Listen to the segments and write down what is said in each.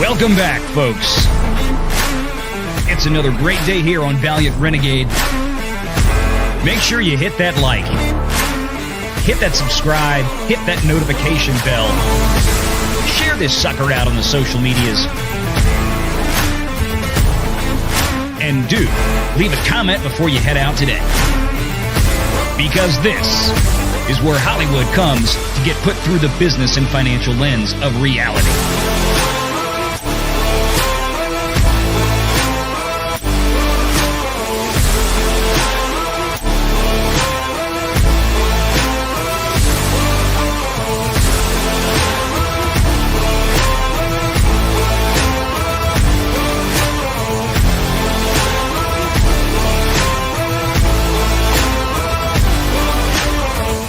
Welcome back, folks. It's another great day here on Valiant Renegade. Make sure you hit that like, hit that subscribe, hit that notification bell. Share this sucker out on the social medias. And do leave a comment before you head out today. Because this is where Hollywood comes to get put through the business and financial lens of reality.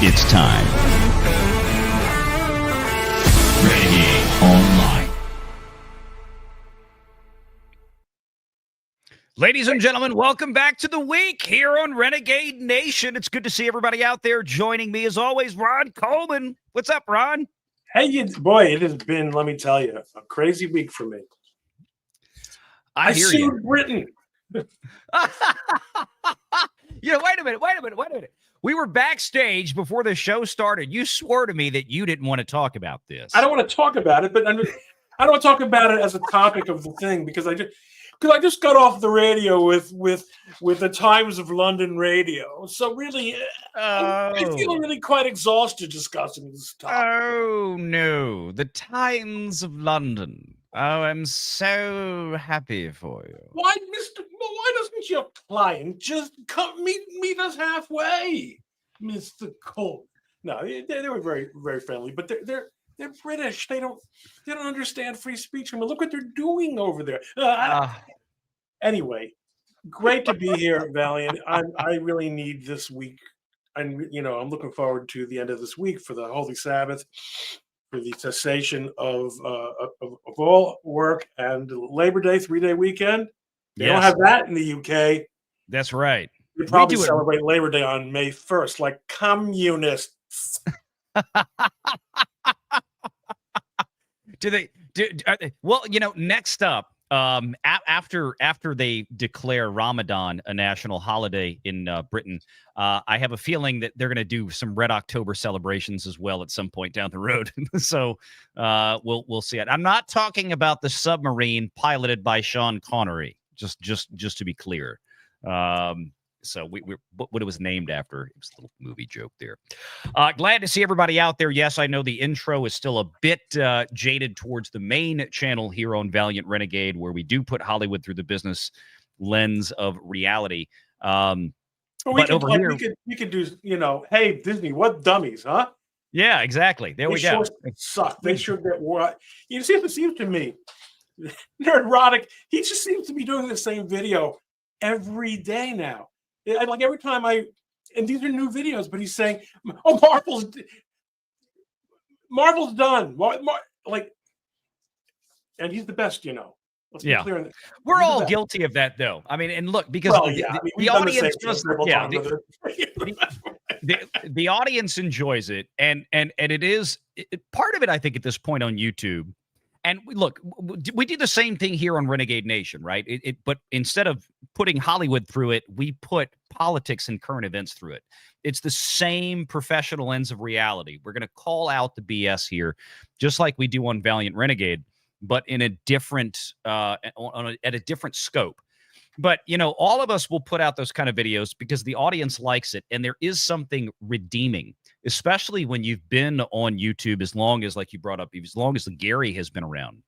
It's time. Renegade Online. Ladies and gentlemen, welcome back to the week here on Renegade Nation. It's good to see everybody out there joining me. As always, Ron Coleman. What's up, Ron? Hey, boy, it has been, let me tell you, a crazy week for me. I sued Britain. Wait a minute. We were backstage before the show started. You swore to me that you didn't want to talk about this. I don't want to talk about it, but I don't want to talk about it as a topic of the thing because I just got off the radio with the Times of London radio. So really, I feel really quite exhausted discussing this topic. Oh no, the Times of London. Oh, I'm so happy for you. Why doesn't your client just come meet us halfway, Mr. Coleman? No, they were very, very friendly, but they're British. They don't understand free speech. I mean, look what they're doing over there. Anyway, great to be here, Valiant. I really need this week. I'm looking forward to the end of this week for the Holy Sabbath, for the cessation of all work and Labor Day 3-day weekend. They don't have that in the UK. That's right. They probably celebrate Labor Day on May 1st, like communists. Well, next up, after they declare Ramadan a national holiday in Britain, I have a feeling that they're going to do some Red October celebrations as well at some point down the road. So we'll see it. I'm not talking about the submarine piloted by Sean Connery. Just to be clear. So what it was named after. It was a little movie joke there. Glad to see everybody out there. Yes, I know the intro is still a bit jaded towards the main channel here on Valiant Renegade, where we do put Hollywood through the business lens of reality. We could do, hey, Disney, what dummies, huh? Yeah, exactly. There we go. Suck. They sure get what. You see, it seems to me, Neurotic, he just seems to be doing the same video every day now. Like every time and these are new videos, but he's saying, "Oh, Marvel's done." And he's the best, Let's be clear. We're all guilty of that, though. I mean, and look, because the audience the audience enjoys it, and it is part of it. I think at this point on YouTube. And look, we do the same thing here on Renegade Nation, right? But instead of putting Hollywood through it, we put politics and current events through it. It's the same professional lens of reality. We're going to call out the BS here, just like we do on Valiant Renegade, but in a different, at a different scope. But, all of us will put out those kind of videos because the audience likes it. And there is something redeeming, especially when you've been on YouTube as long as, like you brought up, as long as Gary has been around,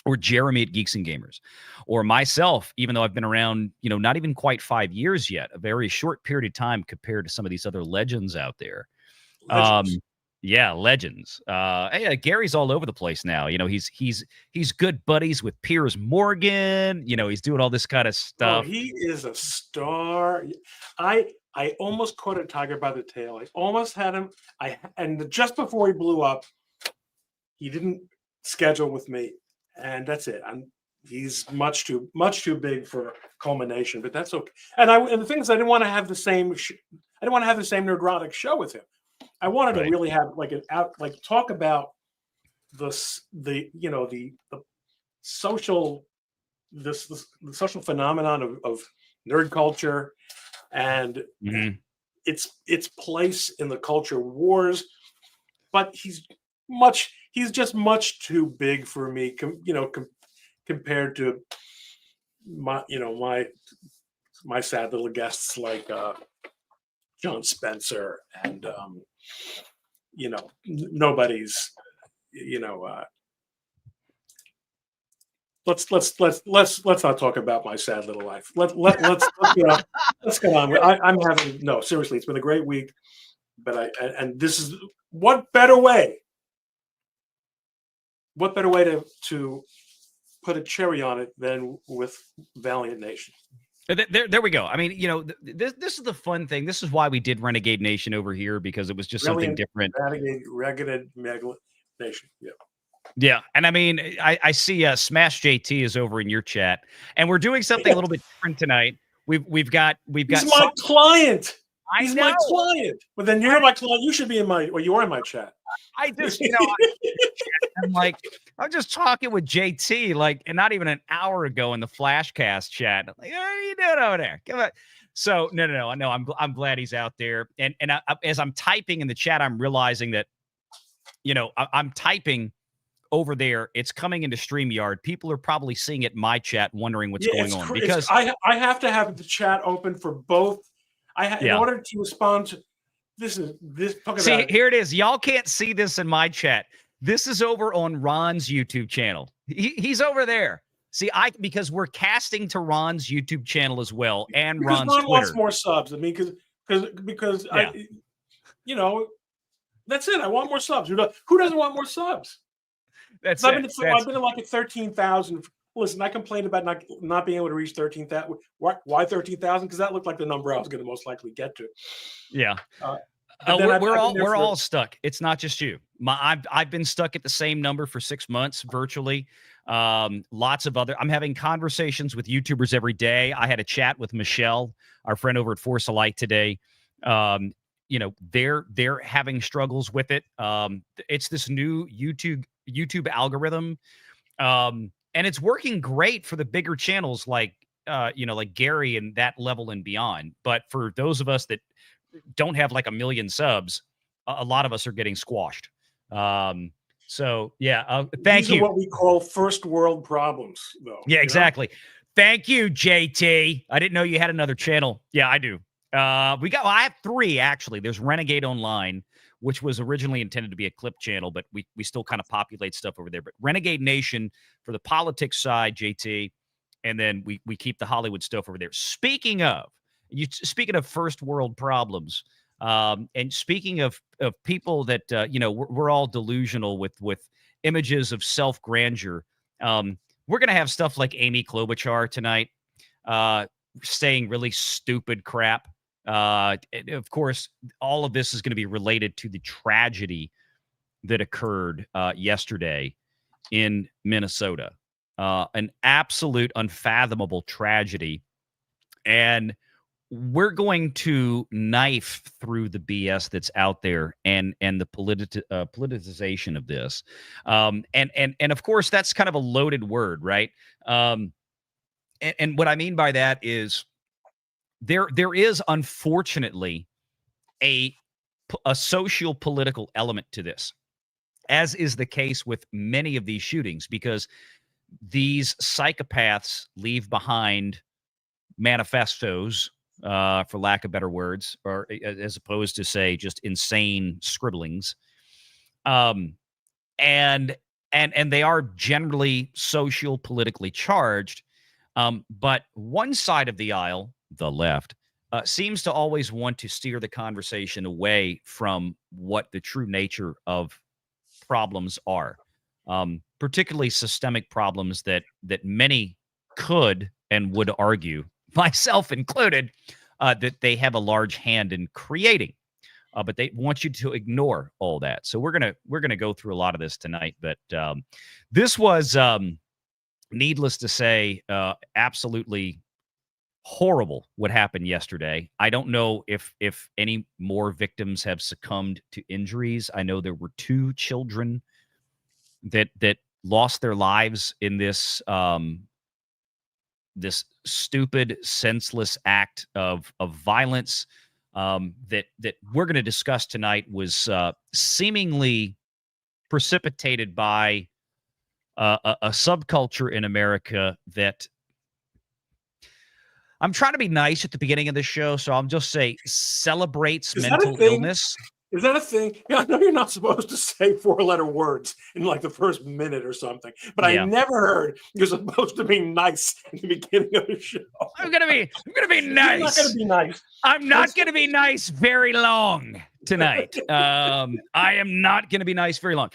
or Jeremy at Geeks and Gamers, or myself, even though I've been around, not even quite 5 years yet, a very short period of time compared to some of these other legends out there. Legends. Legends. Gary's all over the place now. He's good buddies with Piers Morgan. He's doing all this kind of stuff. Oh, he is a star. I almost caught a tiger by the tail. I almost had him. And just before he blew up, he didn't schedule with me, and that's it. He's much too big for culmination, but that's okay. And the thing is, I didn't want to have the same. I didn't want to have the same neurotic show with him. I wanted to really have talk about the social the social phenomenon of nerd culture and Mhm. its place in the culture wars. But he's just much too big for me, compared to my sad little guests like John Spencer and nobody's you know let's not talk about my sad little life. Let's get on. I'm having no, seriously. It's been a great week, but and this is what better way? What better way to put a cherry on it than with Valiant Nation? There we go. I mean, this is the fun thing. This is why we did Renegade Nation over here, because it was just something Brilliant, different. Renegade Nation. Yeah. Yeah, and I mean, I see Smash JT is over in your chat, and we're doing something a little bit different tonight. We've got He's my client. I He's know. my client. But then you're my client. You should be in my, or you are in my chat. I just, I'm like, I'm just talking with JT, like, and not even an hour ago in the Flashcast chat. I'm like, what are you doing over there? Come on. So no. I'm glad he's out there. And as I'm typing in the chat, I'm realizing that, I'm typing over there. It's coming into StreamYard. People are probably seeing it in my chat, wondering what's going on, because I have to have the chat open for both. In order to respond to this. See, here it is. Y'all can't see this in my chat. This is over on Ron's YouTube channel. He's over there. See, because we're casting to Ron's YouTube channel as well, and because Ron's Ron Twitter. wants more subs. I mean, because yeah. That's it. I want more subs. Who doesn't want more subs? I've been at like 13,000. Listen, I complained about not being able to reach 13,000. Why 13,000? Because that looked like the number I was going to most likely get to. Yeah. We're all stuck. It's not just you. I've been stuck at the same number for 6 months virtually. Lots of other. I'm having conversations with YouTubers every day. I had a chat with Michelle, our friend over at Force of Light today. They're having struggles with it. It's this new YouTube algorithm, and it's working great for the bigger channels like like Gary and that level and beyond. But for those of us that don't have like 1 million subs, a lot of us are getting squashed. So yeah, thank you. These are what we call first world problems, though. Yeah, exactly. Thank you, JT. I didn't know you had another channel. Yeah, I do. I have 3 actually. There's Renegade Online, which was originally intended to be a clip channel, but we still kind of populate stuff over there. But Renegade Nation for the politics side, JT, and then we keep the Hollywood stuff over there. Speaking of first world problems, and speaking of people that we're all delusional with images of self grandeur. We're gonna have stuff like Amy Klobuchar tonight, saying really stupid crap. Of course, all of this is going to be related to the tragedy that occurred yesterday in Minnesota. An absolute unfathomable tragedy. And we're going to knife through the BS that's out there and the politicization of this. And of course, that's kind of a loaded word, right? And what I mean by that is there is unfortunately a socio-political element to this, as is the case with many of these shootings, because these psychopaths leave behind manifestos, for lack of better words, or as opposed to say just insane scribblings, and they are generally social politically charged. But one side of the aisle, the left, seems to always want to steer the conversation away from what the true nature of problems are, particularly systemic problems that many could and would argue, myself included, that they have a large hand in creating. But they want you to ignore all that. So we're gonna go through a lot of this tonight. But this was, needless to say, absolutely horrible what happened yesterday. I don't know if any more victims have succumbed to injuries. I know there were 2 children that lost their lives in this stupid, senseless act of violence that we're going to discuss tonight was seemingly precipitated by a subculture in America that I'm trying to be nice at the beginning of the show, so I'll just say celebrates Is that a mental thing? illness. Is that a thing? Yeah, I know you're not supposed to say four-letter words in like the first minute or something, but I Yeah. never heard you're supposed to be nice in the beginning of the show. I'm gonna be nice. You're not going to be nice. I'm not going to be nice very long tonight. I am not going to be nice very long.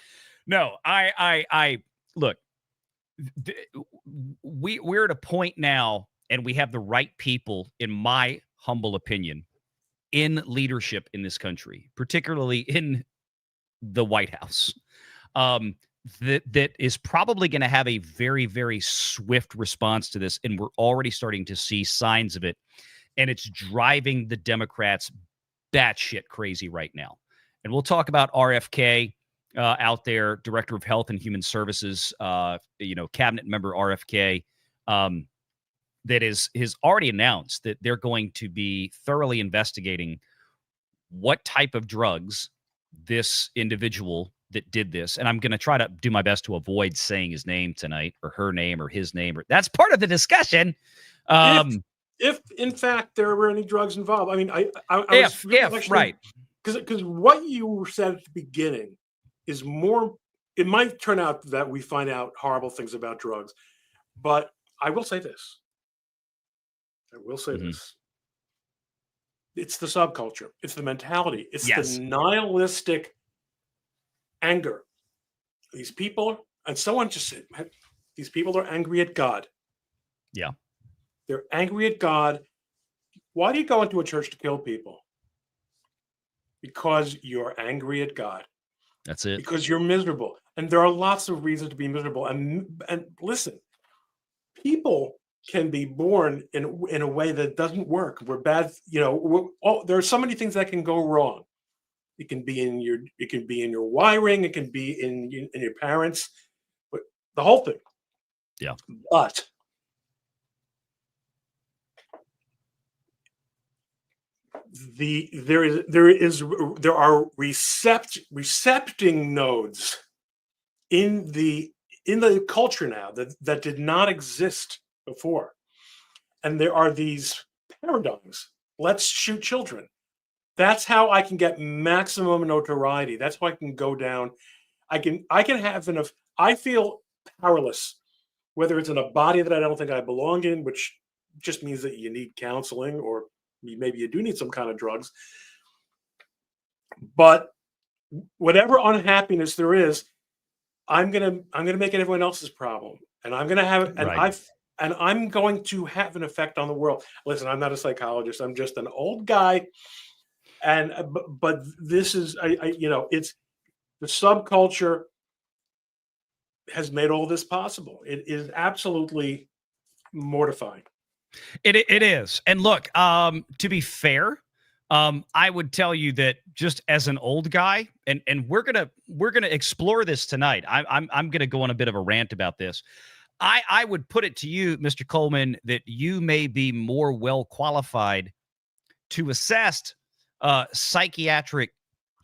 No, I look. We're at a point now, and we have the right people, in my humble opinion, in leadership in this country, particularly in the White House, that is probably going to have a very, very swift response to this, and we're already starting to see signs of it, and it's driving the Democrats batshit crazy right now. And we'll talk about RFK out there, Director of Health and Human Services, cabinet member RFK, that has already announced that they're going to be thoroughly investigating what type of drugs this individual that did this, and I'm going to try to do my best to avoid saying his name tonight, or her name, or his name, or that's part of the discussion. If in fact there were any drugs involved, I mean, I was if right, because what you said at the beginning is more. It might turn out that we find out horrible things about drugs, but I will say this. This. It's the subculture. It's the mentality. It's the nihilistic anger. These people, and someone just said, these people are angry at God. Yeah. They're angry at God. Why do you go into a church to kill people? Because you're angry at God. That's it. Because you're miserable. And there are lots of reasons to be miserable. And listen, people can be born in a way that doesn't work. We're bad, there are so many things that can go wrong. It can be in your wiring, it can be in your parents, but the whole thing. Yeah. But there are recepting nodes in the culture now that did not exist before, and there are these paradigms. Let's shoot children. That's how I can get maximum notoriety. That's how I can go down. I can have enough. I feel powerless, whether it's in a body that I don't think I belong in, which just means that you need counseling, or maybe you do need some kind of drugs. But whatever unhappiness there is, I'm gonna make it everyone else's problem, and I'm gonna have I'm going to have an effect on the world. Listen, I'm not a psychologist. I'm just an old guy, and but this is it's the subculture has made all this possible. It is absolutely mortifying. It is. And look, to be fair, I would tell you that just as an old guy, and we're gonna explore this tonight. I'm gonna go on a bit of a rant about this. I would put it to you, Mr. Coleman, that you may be more well qualified to assess psychiatric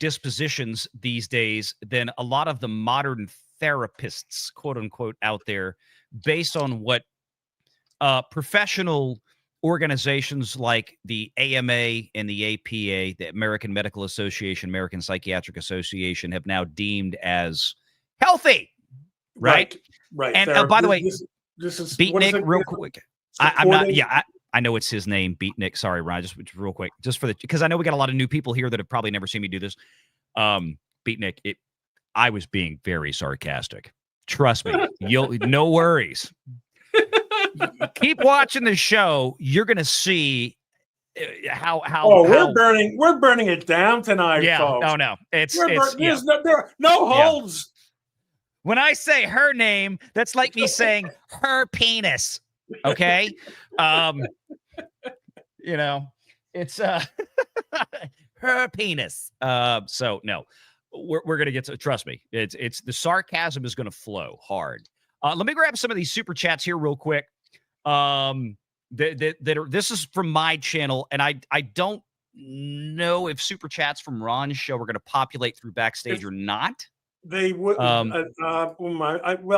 dispositions these days than a lot of the modern therapists, quote unquote, out there, based on what professional organizations like the AMA and the APA, the American Medical Association, American Psychiatric Association, have now deemed as healthy. Right. And by the way, this is Beatnik, real quick. I'm not. Yeah, I know it's his name, Beatnik. Sorry, Ryan. Just real quick, just for because I know we got a lot of new people here that have probably never seen me do this. Beatnik, I was being very sarcastic. Trust me. No worries. Keep watching the show. You're gonna see how. We're burning it down tonight, folks. Oh no, there are no holds. When I say her name, that's like me saying her penis. Okay, it's her penis. So no, we're going to get to, trust me, it's the sarcasm is going to flow hard. Let me grab some of these super chats here real quick. This is from my channel, and I don't know if super chats from Ron's show are going to populate through backstage or not. They would. Well,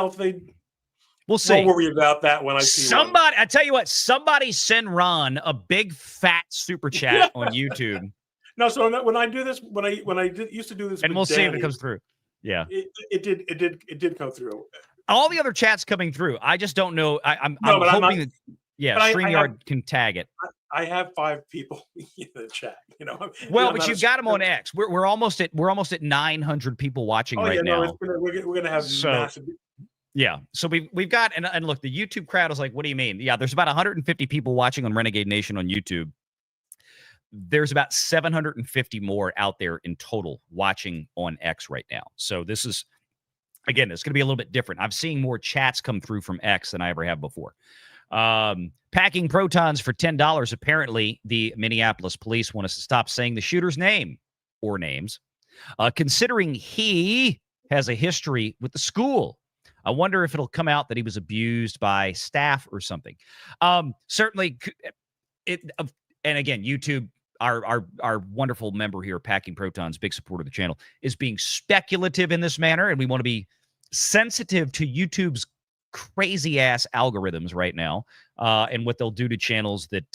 they. We'll see. Don't worry about that when I see somebody. I tell you what, somebody send Ron a big fat super chat on YouTube. No, so when I do this, when I used to do this, and we'll Danny, see if it comes through. Yeah, it did come through. All the other chats coming through. I just don't know. I'm hoping that StreamYard can tag it. I have 5 people in the chat. Well, but you've got them on X. We're almost at 900 people watching right now. We're gonna have massive. Yeah, so we've got and look, the YouTube crowd is like, what do you mean? Yeah, there's about 150 people watching on Renegade Nation on YouTube. There's about 750 more out there in total watching on X right now. So this is, again, it's going to be a little bit different. I've seen more chats come through from X than I ever have before. Packing protons for $10. Apparently, the Minneapolis police want us to stop saying the shooter's name or names, considering he has a history with the school. I wonder if it'll come out that he was abused by staff or something. Certainly, and again, YouTube, our wonderful member here, Packing Protons, big supporter of the channel, is being speculative in this manner, and we want to be sensitive to YouTube's crazy ass algorithms right now, and what they'll do to channels that,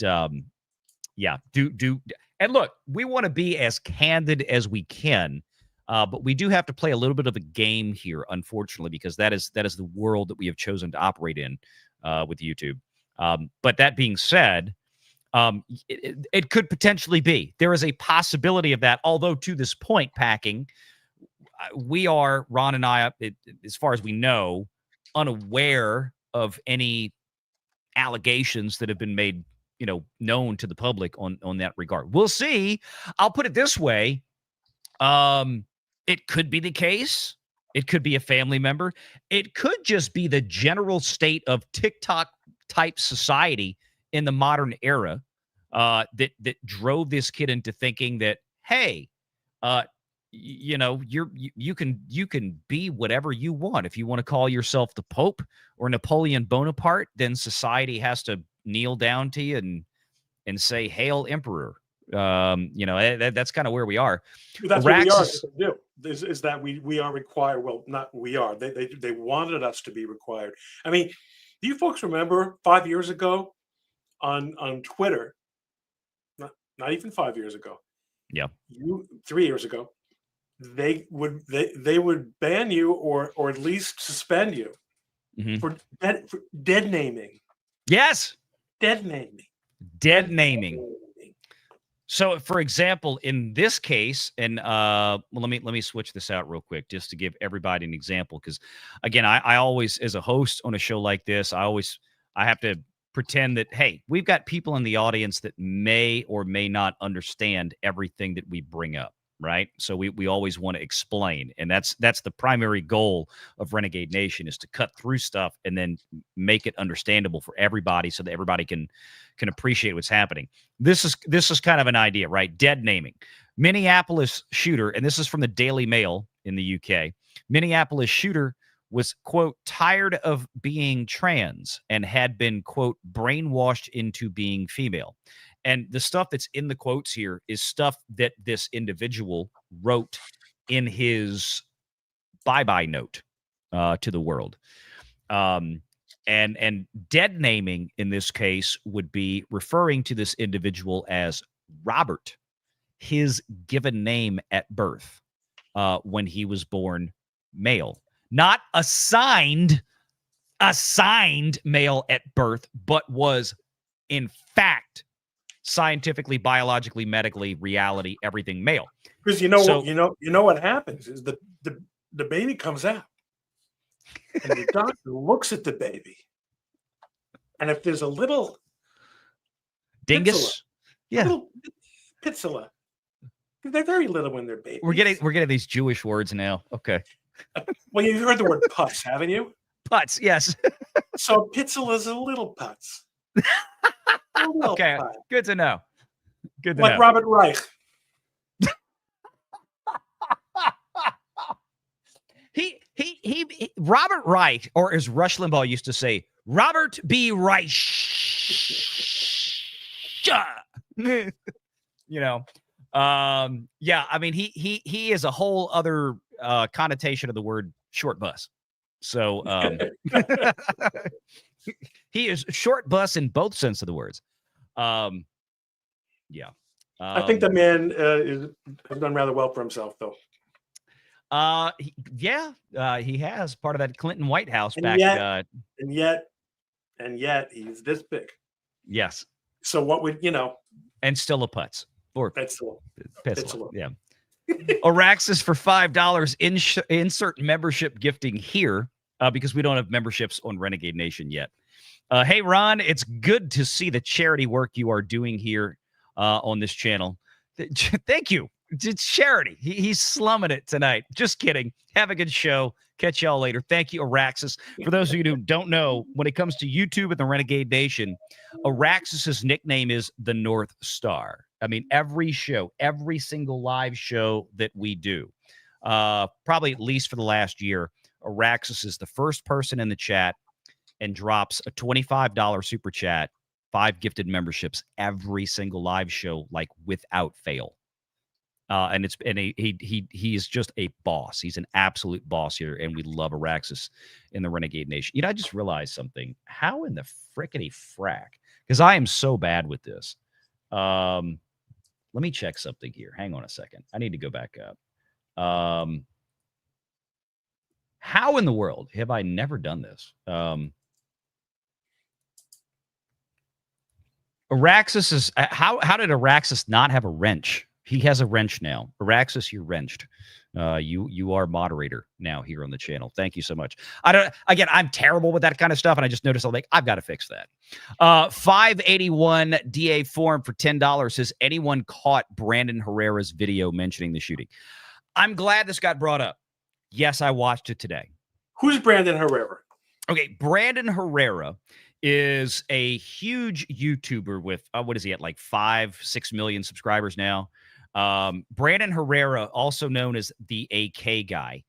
do. And look, we want to be as candid as we can. But we do have to play a little bit of a game here, unfortunately, because that is the world that we have chosen to operate in with YouTube. But that being said, it could potentially be. There is a possibility of that, although to this point, Packing, Ron and I, as far as we know, unaware of any allegations that have been made, known to the public on that regard. We'll see. I'll put it this way. It could be the case. It could be a family member. It could just be the general state of TikTok-type society in the modern era that drove this kid into thinking that, hey, you can be whatever you want. If you want to call yourself the Pope or Napoleon Bonaparte, then society has to kneel down to you and say, "Hail, Emperor." That's kind of where we are. That's what we are to do. Is that we are required? Well, not we are. They wanted us to be required. I mean, do you folks remember 5 years ago on Twitter? Not even 5 years ago. Yeah. 3 years ago, they would ban you or at least suspend you for dead naming. Yes. Dead naming. Dead naming. So, for example, in this case, and let me switch this out real quick just to give everybody an example, because again, I always, as a host on a show like this, I have to pretend that, hey, we've got people in the audience that may or may not understand everything that we bring up, right? So we always want to explain, and that's the primary goal of Renegade Nation, is to cut through stuff and then make it understandable for everybody so that everybody can appreciate what's happening. This is kind of an idea, right? Dead naming. Minneapolis shooter, and this is from the Daily Mail in the UK. Minneapolis shooter was, quote, tired of being trans and had been, quote, brainwashed into being female. And the stuff that's in the quotes here is stuff that this individual wrote in his bye-bye note to the world. And dead naming in this case would be referring to this individual as Robert, his given name at birth, when he was born male. Not assigned male at birth, but was in fact scientifically, biologically, medically, reality, everything male. Because you know what happens is the baby comes out, and the doctor looks at the baby, and if there's a little dingus, little pitzilla, they're very little when they're babies. We're getting these Jewish words now. Okay. Well, you've heard the word putz, haven't you? Putz, yes. So pitzilla is a little putz. Okay, good to know. Good to know. Like Robert Reich. Robert Reich, or as Rush Limbaugh used to say, Robert B. Reich. You know, yeah. I mean, he is a whole other connotation of the word short bus. So he is short bus in both sense of the words. Yeah. I think the man has done rather well for himself, though. He has part of that Clinton White House And back. And yet he's this big. Yes. So what would and still a putz or pencil? Yeah. Araxis for $5. Insert membership gifting here because we don't have memberships on Renegade Nation yet. Hey, Ron, it's good to see the charity work you are doing here on this channel. Thank you. It's charity. He's slumming it tonight. Just kidding. Have a good show. Catch y'all later. Thank you, Araxis. For those of you who don't know, when it comes to YouTube and the Renegade Nation, Araxis's nickname is the North Star. I mean, every show, every single live show that we do, probably at least for the last year, Araxis is the first person in the chat and drops a $25 super chat, 5 gifted memberships every single live show, like without fail. He is just a boss. He's an absolute boss here, and we love Araxis in the Renegade Nation. I just realized something. How in the frickety frack? Because I am so bad with this. Let me check something here. Hang on a second. I need to go back up. How in the world have I never done this? Araxis is how did Araxis not have a wrench? He has a wrench now. Araxis, you're wrenched. You are moderator now here on the channel. Thank you so much. I'm terrible with that kind of stuff, and I just noticed I've got to fix that. 581 DA form for $10 says, anyone caught Brandon Herrera's video mentioning the shooting? I'm glad this got brought up. Yes, I watched it today. Who's Brandon Herrera? Okay, Brandon Herrera is a huge YouTuber with what is he at, like 5-6 million subscribers now? Brandon Herrera, also known as the AK guy,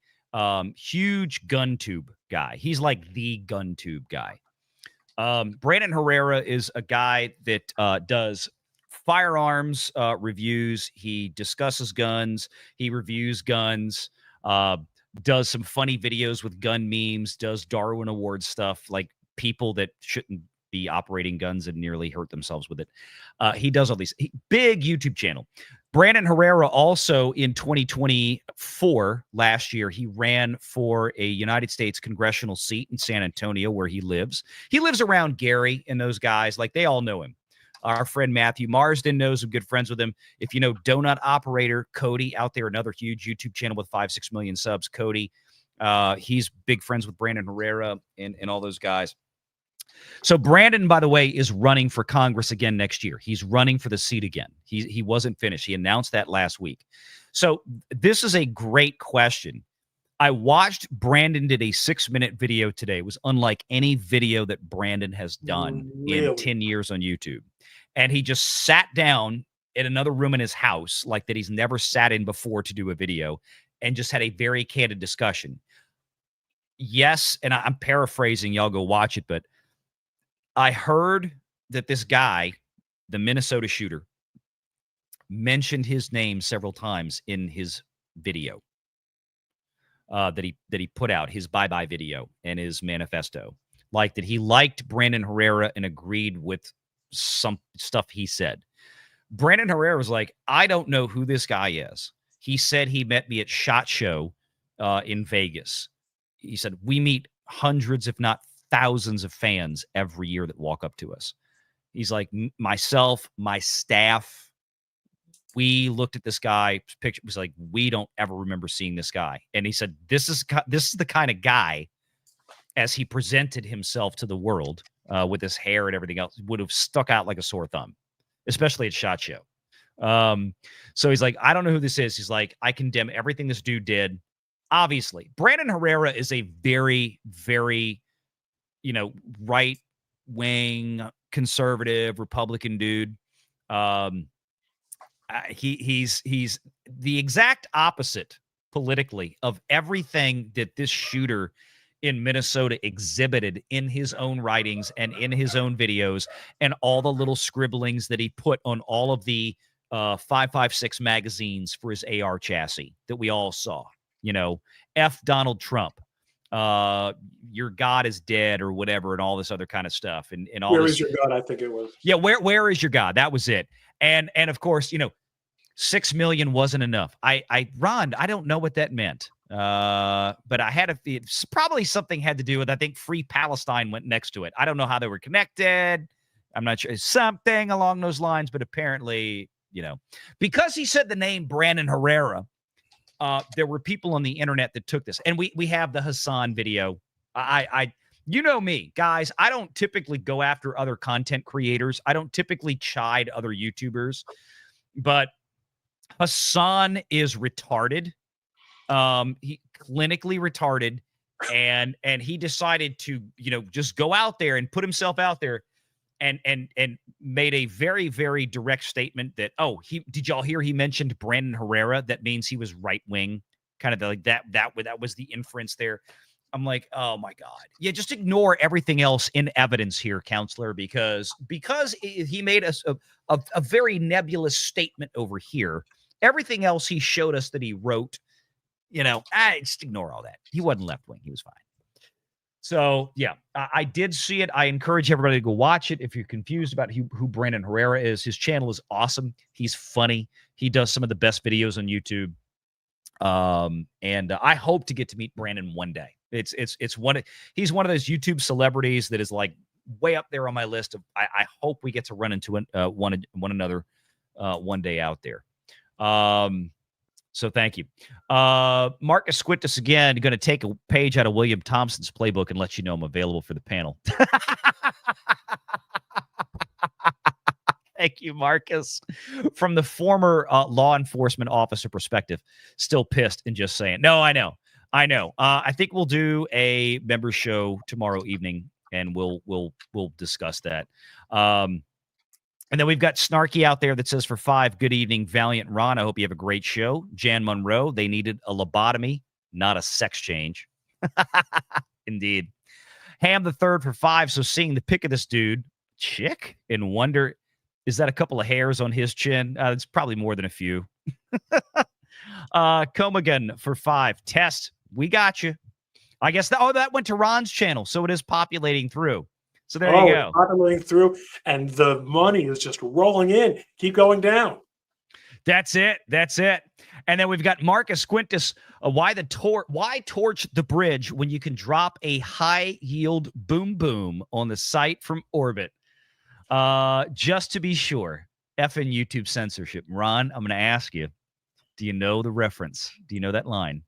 huge GunTube guy. He's like the GunTube guy. Brandon Herrera is a guy that does firearms reviews. He discusses guns. He reviews guns. Does some funny videos with gun memes. Does Darwin Award stuff, like people that shouldn't be operating guns and nearly hurt themselves with it. He does all these big YouTube channel. Brandon Herrera also in 2024, last year, he ran for a United States congressional seat in San Antonio where he lives. He lives around Gary and those guys. Like, they all know him. Our friend Matthew Marsden knows him, good friends with him. If you know Donut Operator, Cody out there, another huge YouTube channel with 5-6 million subs, Cody, he's big friends with Brandon Herrera and all those guys. So Brandon, by the way, is running for Congress again next year. He's running for the seat again. He wasn't finished. He announced that last week. So this is a great question. I watched Brandon did a 6-minute video today. It was unlike any video that Brandon has done in 10 years on YouTube. And he just sat down in another room in his house, like that he's never sat in before to do a video, and just had a very candid discussion. Yes, and I'm paraphrasing. Y'all go watch it, but I heard that this guy, the Minnesota shooter, mentioned his name several times in his video that he put out, his bye-bye video and his manifesto. Like that he liked Brandon Herrera and agreed with some stuff he said. Brandon Herrera was like, I don't know who this guy is. He said he met me at SHOT Show in Vegas. He said, we meet hundreds, if not thousands of fans every year that walk up to us. He's like, myself, my staff, we looked at this guy picture. It was like, we don't ever remember seeing this guy. And he said, this is the kind of guy, as he presented himself to the world with his hair and everything else, would have stuck out like a sore thumb, especially at SHOT Show. So he's like, I don't know who this is. He's like, I condemn everything this dude did. Obviously, Brandon Herrera is a very, very, right-wing, conservative, Republican dude. He's the exact opposite politically of everything that this shooter in Minnesota exhibited in his own writings and in his own videos, and all the little scribblings that he put on all of the 556 magazines for his AR chassis that we all saw. You know, F Donald Trump, your God is dead, or whatever, and all this other kind of stuff. And all Where this, is your God? I think it was. Yeah, where is your God? That was it. And of course, you know, 6 million wasn't enough. Ron, I don't know what that meant. But I had it's probably something had to do with, I think, Free Palestine went next to it. I don't know how they were connected. I'm not sure. Something along those lines, but apparently, you know, because he said the name Brandon Herrera, there were people on the internet that took this. And we have the Hassan video. You know me, guys, I don't typically go after other content creators. I don't typically chide other YouTubers, but Hassan is retarded. He clinically retarded, and he decided to, you know, just go out there and put himself out there and made a very, very direct statement that, oh, did y'all hear he mentioned Brandon Herrera? That means he was right wing, kind of like that was the inference there. I'm like, oh my God. Yeah, just ignore everything else in evidence here, counselor, because he made us a very nebulous statement over here. Everything else he showed us that he wrote, you know, just ignore all that. He wasn't left wing. He was fine. So, yeah, I did see it. I encourage everybody to go watch it. If you're confused about who Brandon Herrera is, his channel is awesome. He's funny. He does some of the best videos on YouTube. And I hope to get to meet Brandon one day. He's one of those YouTube celebrities that is like way up there on my list of, I hope we get to run into one another one day out there. So thank you. Marcus Quintus, again, going to take a page out of William Thompson's playbook and let you know I'm available for the panel. Thank you, Marcus. From the former law enforcement officer perspective, still pissed and just saying, no, I know. I think we'll do a member show tomorrow evening, and we'll discuss that. And then we've got Snarky out there that says, for 5, good evening, Valiant Ron. I hope you have a great show. Jan Monroe, they needed a lobotomy, not a sex change. Indeed. Ham the Third for 5. So seeing the pic of this dude, chick, and wonder, is that a couple of hairs on his chin? It's probably more than a few. Comagan for 5. Test, we got you. I guess that went to Ron's channel, so it is populating through. So there you go. Populating through, and the money is just rolling in. Keep going down. That's it. And then we've got Marcus Quintus. Why torch the bridge when you can drop a high yield boom boom on the site from orbit? Just to be sure. Effing YouTube censorship. Ron, I'm going to ask you, do you know the reference? Do you know that line?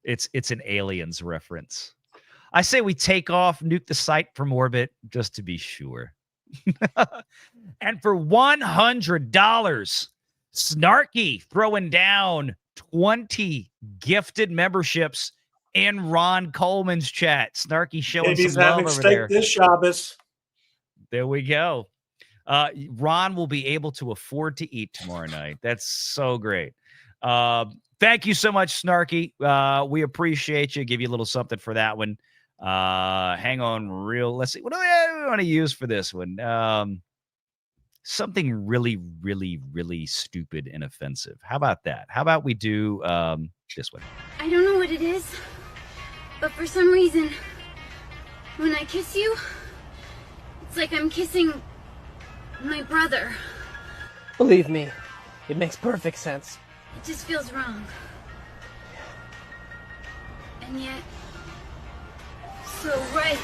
It's an Aliens reference. I say we take off, nuke the site from orbit, just to be sure. And for $100, Snarky throwing down 20 gifted memberships in Ron Coleman's chat. Snarky showing some love over there. This Shabbos. There we go. Ron will be able to afford to eat tomorrow night. That's so great. Thank you so much, Snarky. We appreciate you. Give you a little something for that one. Hang on let's see. What do we want to use for this one? Something really, really, really stupid and offensive. How about that? How about we do this one? I don't know what it is, but for some reason, when I kiss you, it's like I'm kissing my brother. Believe me, it makes perfect sense. It just feels wrong. And yet, so right.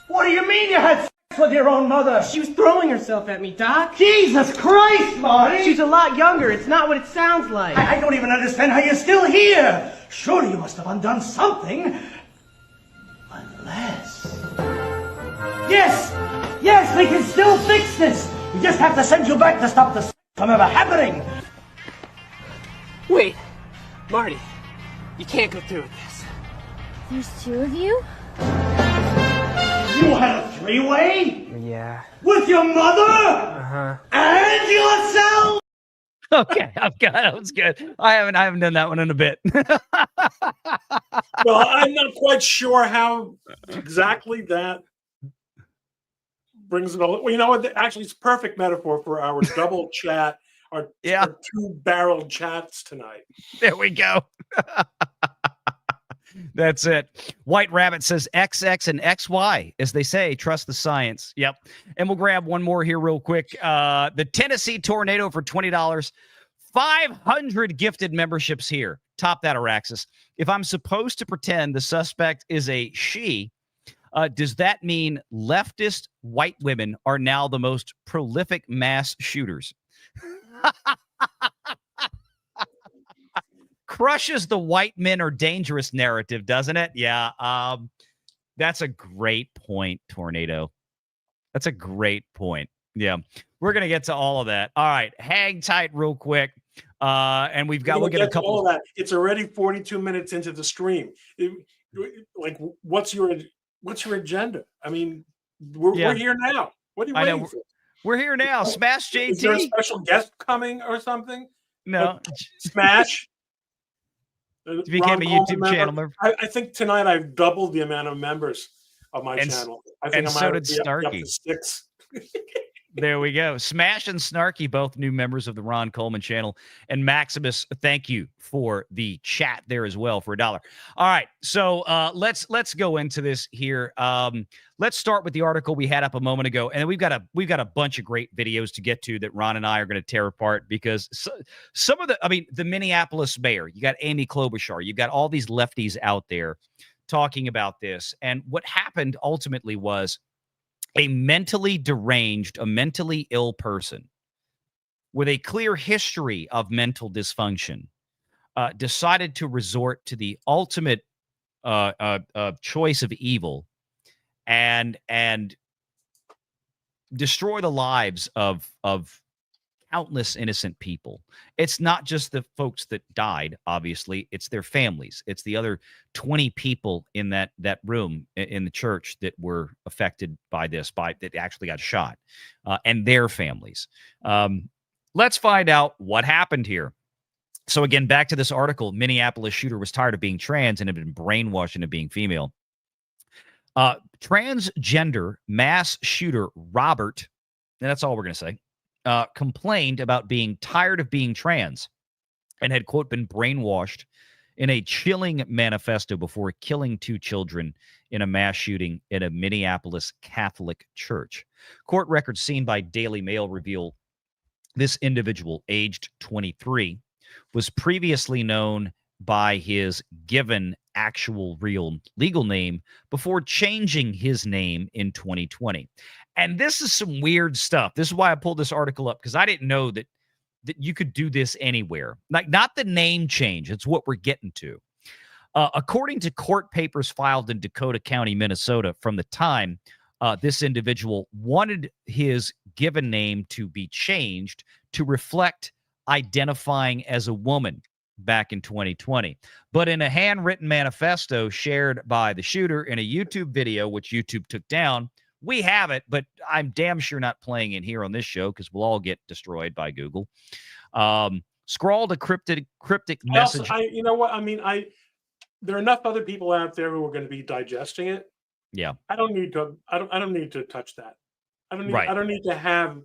What do you mean you had sex with your own mother? She was throwing herself at me, Doc. Jesus Christ, Marty! She's a lot younger. It's not what it sounds like. I don't even understand how you're still here. Surely you must have undone something. Unless... Yes, we can still fix this. We just have to send you back to stop the from ever happening. Wait, Marty, you can't go through with this. There's 2 of you? You had a 3-way? Yeah. With your mother? Uh-huh. And yourself? Okay, I've got that was good. I haven't done that one in a bit. Well, I'm not quite sure how exactly that brings it all. Well, you know what? Actually, it's a perfect metaphor for our double chat, Yeah, our two-barreled chats tonight. there we go. That's it. White Rabbit says XX and XY. As they say, trust the science. Yep. And we'll grab one more here real quick. The Tennessee Tornado for $20. 500 gifted memberships here. Top that, Araxis. If I'm supposed to pretend the suspect is a she, does that mean leftist white women are now the most prolific mass shooters? Crushes the white men are dangerous narrative, doesn't it? Yeah. That's a great point, Tornado. That's a great point. Yeah. We're going to get to all of that. All right. Hang tight real quick. And we'll get a couple of that. It's already 42 minutes into the stream. What's your agenda? I mean, we're here now. What are you waiting for? We're here now. Smash JT. Is there a special guest coming or something? No. Smash. You became a YouTube channel member. I think tonight I've doubled the amount of members of my channel. I think and so did Snarky. Up to 6. There we go. Smash and Snarky, both new members of the Ron Coleman channel. And Maximus, thank you for the chat there as well for $1. All right, so let's go into this here. Let's start with the article we had up a moment ago, and then we've got a bunch of great videos to get to that Ron and I are going to tear apart because some of the Minneapolis mayor, you got Amy Klobuchar, you've got all these lefties out there talking about this, and what happened ultimately was a mentally deranged, a mentally ill person with a clear history of mental dysfunction decided to resort to the ultimate choice of evil and destroy the lives of countless innocent people. It's not just the folks that died, obviously. It's their families. It's the other 20 people in that room in the church that were affected by this, that actually got shot, and their families. Let's find out what happened here. So again, back to this article, Minneapolis shooter was tired of being trans and had been brainwashed into being female. Transgender mass shooter Robert, and that's all we're going to say, complained about being tired of being trans and had, quote, been brainwashed in a chilling manifesto before killing 2 children in a mass shooting in a Minneapolis Catholic church. Court records seen by Daily Mail reveal this individual, aged 23, was previously known by his given actual real legal name before changing his name in 2020. And this is some weird stuff. This is why I pulled this article up, because I didn't know that you could do this anywhere. Like, not the name change. It's what we're getting to. According to court papers filed in Dakota County, Minnesota, from the time this individual wanted his given name to be changed to reflect identifying as a woman back in 2020. But in a handwritten manifesto shared by the shooter in a YouTube video, which YouTube took down, we have it, but I'm damn sure not playing it here on this show because we'll all get destroyed by Google. Scrawled a cryptic message. You know what? I mean, there are enough other people out there who are going to be digesting it. Yeah. I don't need to touch that. I don't need to have.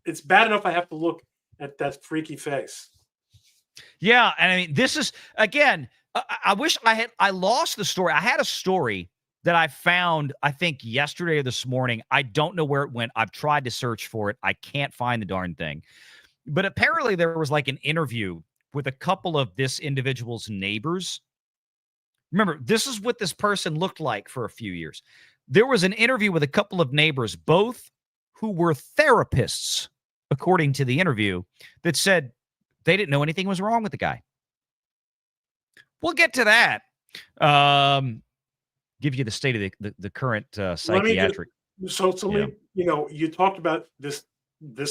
It's bad enough I have to look at that freaky face. Yeah, and I mean, this is again. I wish I lost the story. I had a story that I found, I think, yesterday or this morning. I don't know where it went. I've tried to search for it. I can't find the darn thing. But apparently there was like an interview with a couple of this individual's neighbors. Remember, this is what this person looked like for a few years. There was an interview with a couple of neighbors, both who were therapists, according to the interview, that said they didn't know anything was wrong with the guy. We'll get to that. Give you the state of the current psychiatric. You talked about this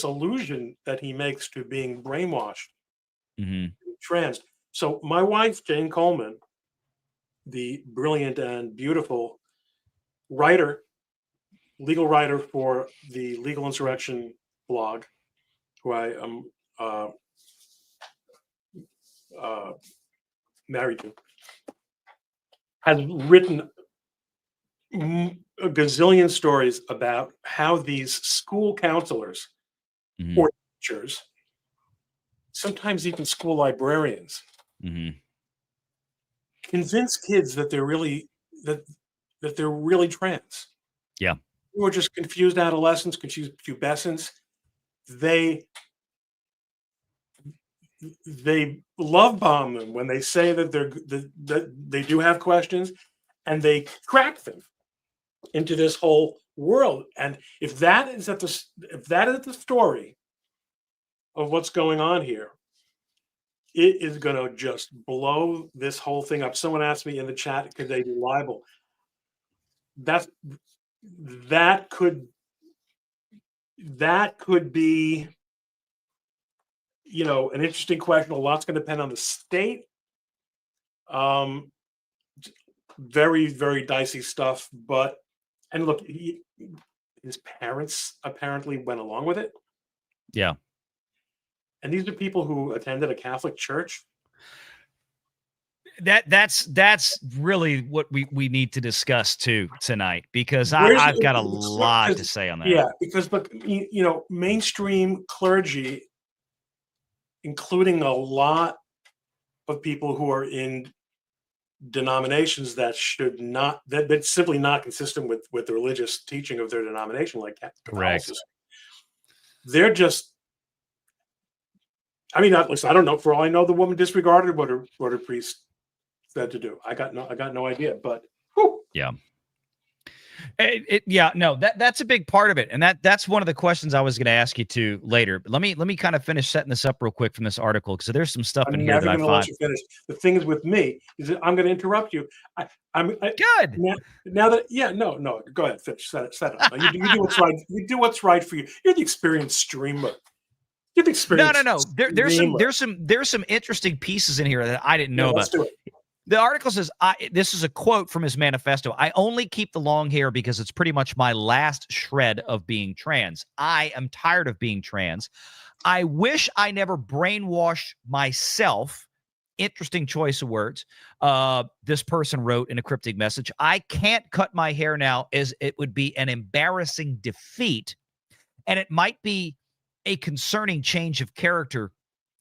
illusion that he makes to being brainwashed, trans. So my wife, Jane Coleman, the brilliant and beautiful legal writer for the Legal Insurrection blog, who I am married to, has written a gazillion stories about how these school counselors Mhm. or teachers, sometimes even school librarians, Mhm. convince kids that they're really that they're really trans. Yeah. Who are just confused adolescents, confused pubescents. They they love bomb them when they say that that they do have questions, and they crack them into this whole world. And if that is if that is the story of what's going on here, it is going to just blow this whole thing up. Someone asked me in the chat, could they be liable? That's that could that could be, an interesting question. A lot's going to depend on the state. Um, very, very dicey stuff. But and look, his parents apparently went along with it, Yeah. and these are people who attended a Catholic church. That's really what we need to discuss too tonight, because Where's I've got a it's lot to 'cause say on that. yeah, because look, mainstream clergy, including a lot of people who are in denominations that should not that's simply not consistent with the religious teaching of their denomination, like Correct. Catholicism. They're just, I mean, listen, I don't know. For all I know, the woman disregarded what her priest said to do. I got no idea. But whew, Yeah. Yeah, no, that's a big part of it, and that's one of the questions I was going to ask you to later. But let me kind of finish setting this up real quick from this article, because there's some stuff in I'm here never that I going to let find you finish. The thing is with me is that I'm going to interrupt you. good. Now that no, go ahead, finish. Set up. You do what's right. You do what's right for you. You're the experienced streamer. You're the experienced. No. There's some interesting pieces in here that I didn't Yeah, know let's about. do it. The article says, this is a quote from his manifesto. I only keep the long hair because it's pretty much my last shred of being trans. I am tired of being trans. I wish I never brainwashed myself. Interesting choice of words. This person wrote in a cryptic message. I can't cut my hair now, as it would be an embarrassing defeat. And it might be a concerning change of character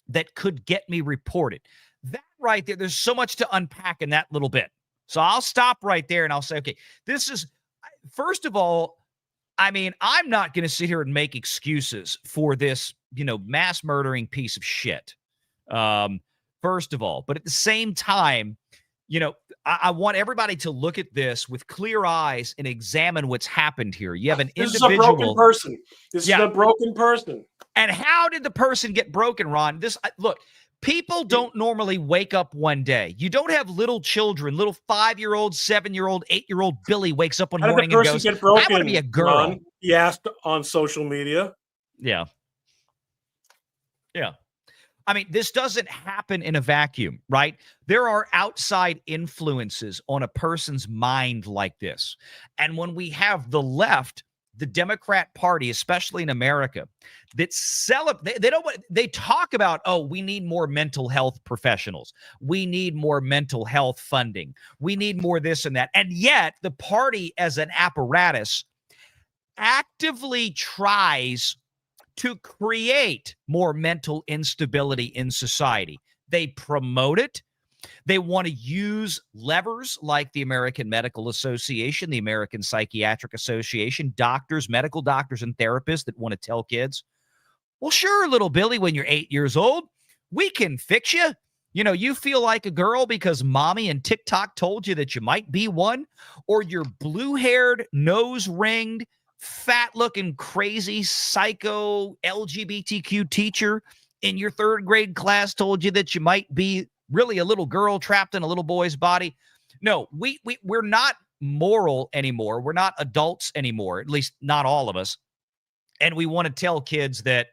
that could get me reported. That right there, there's so much to unpack in that little bit. So I'll stop right there and I'll say, okay, this is, first of all, I mean, I'm not going to sit here and make excuses for this, mass murdering piece of shit. First of all, but at the same time, I want everybody to look at this with clear eyes and examine what's happened here. You have an This individual. is a broken person. This is a broken person. And how did the person get broken, Ron? Look, people don't normally wake up one day. You don't have little children, little 5-year-old, 7-year-old, 8-year-old Billy wakes up one How did morning the and person goes, get broken? I want to be a girl. Ron? He asked on social media. Yeah. Yeah. I mean, this doesn't happen in a vacuum, right? There are outside influences on a person's mind like this. And when we have the left, the Democrat Party, especially in America, that they talk about, oh, we need more mental health professionals. We need more mental health funding. We need more this and that. And yet the party as an apparatus actively tries to create more mental instability in society. They promote it. They want to use levers like the American Medical Association, the American Psychiatric Association, doctors, medical doctors, and therapists that want to tell kids, well, sure, little Billy, when you're 8 years old, we can fix you. You feel like a girl because mommy and TikTok told you that you might be one, or your blue-haired, nose-ringed, fat-looking, crazy, psycho LGBTQ teacher in your 3rd grade class told you that you might be really a little girl trapped in a little boy's body. No, we're not moral anymore. We're not adults anymore, at least not all of us. And we want to tell kids that,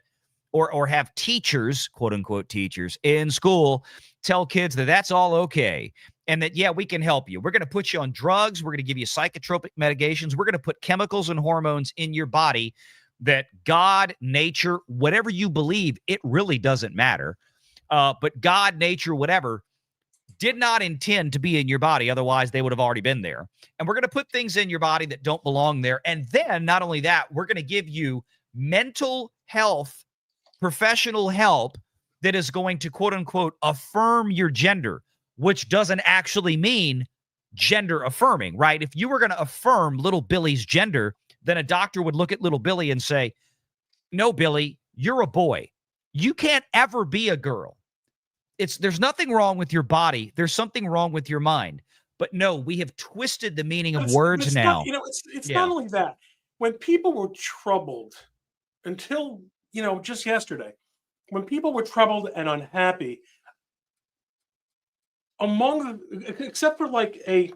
or have teachers, quote unquote teachers in school, tell kids that that's all okay. And that, yeah, we can help you. We're going to put you on drugs. We're going to give you psychotropic medications. We're going to put chemicals and hormones in your body that God, nature, whatever you believe, it really doesn't matter. But God, nature, whatever, did not intend to be in your body. Otherwise, they would have already been there. And we're going to put things in your body that don't belong there. And then not only that, we're going to give you mental health, professional help that is going to, quote unquote, affirm your gender, which doesn't actually mean gender affirming, right? If you were going to affirm little Billy's gender, then a doctor would look at little Billy and say, no, Billy, you're a boy. You can't ever be a girl. There's nothing wrong with your body. There's something wrong with your mind. But no, we have twisted the meaning of words now. It's not only that. When people were troubled until, just yesterday, when people were troubled and unhappy, except for like a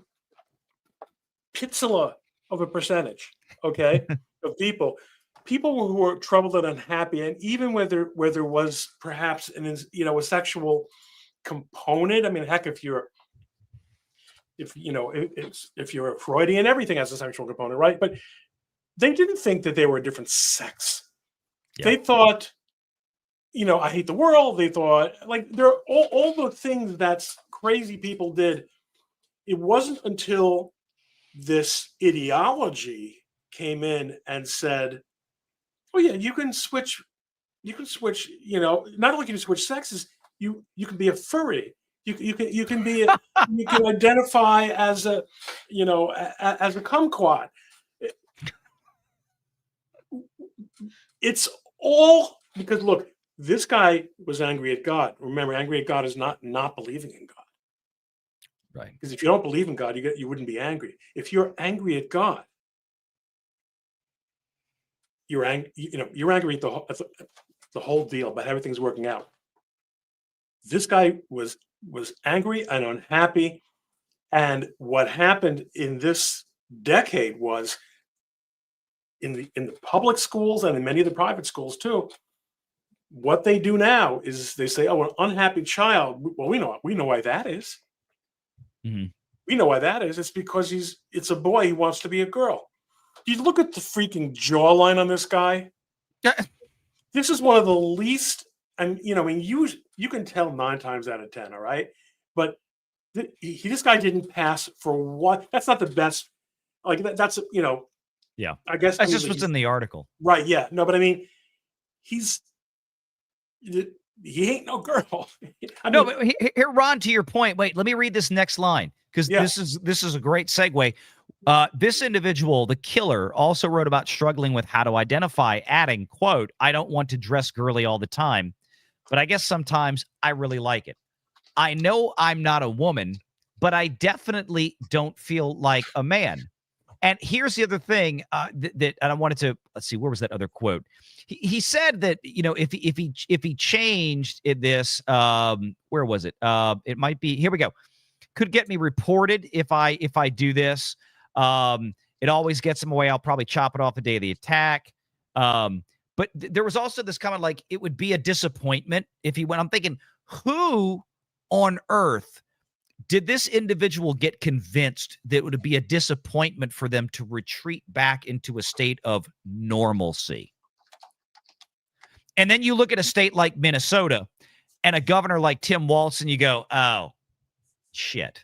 pizilla of a percentage, okay, of people who were troubled and unhappy, and even where there was perhaps a sexual component. I mean, heck, if you're a Freudian, everything has a sexual component, right? But they didn't think that they were a different sex. Yeah. They thought, I hate the world. They thought, like, there are all the things that crazy people did. It wasn't until this ideology came in and said, oh yeah, you can switch, not only can you switch sexes, you can be a furry. You can be you can identify as a as a kumquat. It's all because, look, this guy was angry at God. Remember, angry at God is not believing in God. Right. Because if you don't believe in God, you wouldn't be angry. If you're angry at God, you're angry at the whole deal, but everything's working out. This guy was angry and unhappy, and what happened in this decade was in the public schools and in many of the private schools too. What they do now is they say, "Oh, an unhappy child." Well, we know why that is. Mm-hmm. We know why that is. It's because it's a boy. He wants to be a girl. You look at the freaking jawline on this guy. This is one of the least, and you can tell 9 times out of 10. All right, but this guy didn't pass for what? That's not the best. Like that's Yeah, I guess that's just what's in the article. Right? Yeah. No, but I mean, he ain't no girl. But here, Ron, to your point. Wait, let me read this next line because this is a great segue. This individual, the killer, also wrote about struggling with how to identify, adding, quote, "I don't want to dress girly all the time, but I guess sometimes I really like it. I know I'm not a woman, but I definitely don't feel like a man." And here's the other thing that I wanted to, let's see, where was that other quote? He said that, if he changed this, where was it? It might be, here we go. Could get me reported if I do this. It always gets him away. I'll probably chop it off the day of the attack. But there was also this comment like it would be a disappointment if he went. I'm thinking, who on earth did this individual get convinced that it would be a disappointment for them to retreat back into a state of normalcy? And then you look at a state like Minnesota and a governor like Tim Walz, and you go, oh, shit.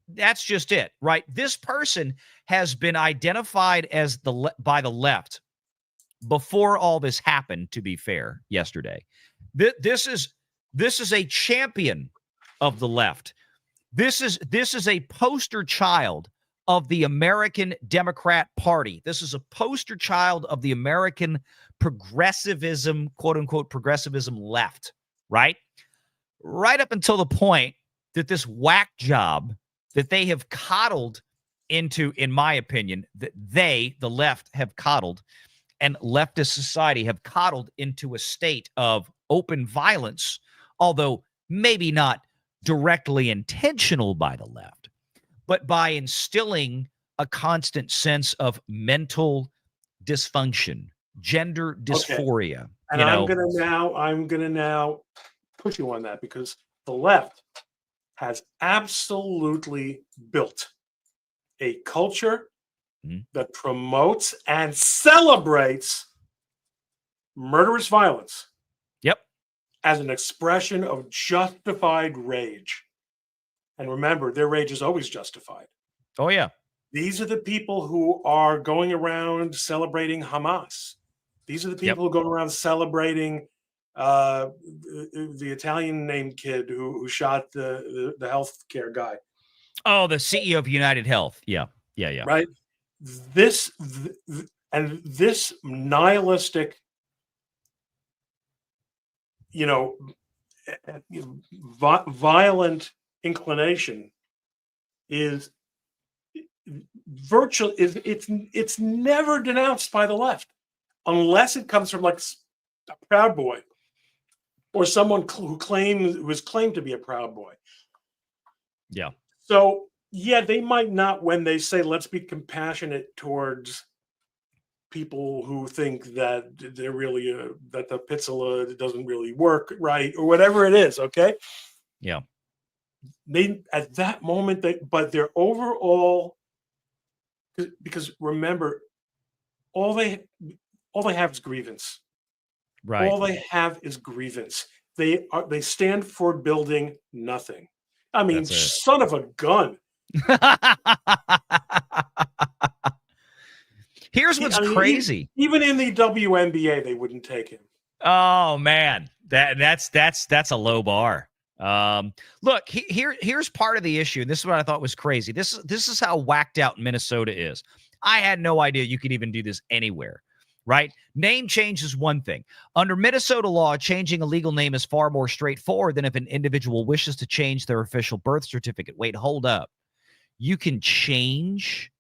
That's just it, right? This person has been identified as by the left before all this happened, to be fair, yesterday. This is a champion of the left. This is a poster child of the American Democrat Party. This is a poster child of the American progressivism, quote unquote, progressivism left, right? Right up until the point that this whack job that they have coddled into, in my opinion, that the left, have coddled, and leftist society have coddled into a state of open violence, although maybe not directly intentional by the left, but by instilling a constant sense of mental dysfunction, gender dysphoria. Okay. And I'm gonna now push you on that, because the left has absolutely built a culture that promotes and celebrates murderous violence Yep. as an expression of justified rage. And remember, their rage is always justified. Oh, yeah. These are the people who are going around celebrating Hamas. These are the people who go around celebrating the Italian named kid who shot the healthcare guy. Oh, the CEO of United Health. Yeah. Right. This nihilistic, violent inclination is virtual. It's never denounced by the left unless it comes from like a Proud Boy or someone who was claimed to be a Proud Boy. Yeah. So yeah, they might not, when they say let's be compassionate towards people who think that they're really that the pizzola doesn't really work right or whatever it is. Okay. Yeah. They at that moment but their overall, because remember, all they have is grievance. Right. All they have is grievance. They stand for building nothing. I mean, son of a gun. Here's what's crazy. Even in the WNBA, they wouldn't take him. Oh man, that's a low bar. Look, here's part of the issue. This is what I thought was crazy. This is how whacked out Minnesota is. I had no idea you could even do this anywhere, right? Name change is one thing. Under Minnesota law, changing a legal name is far more straightforward than if an individual wishes to change their official birth certificate. Wait, hold up. You can change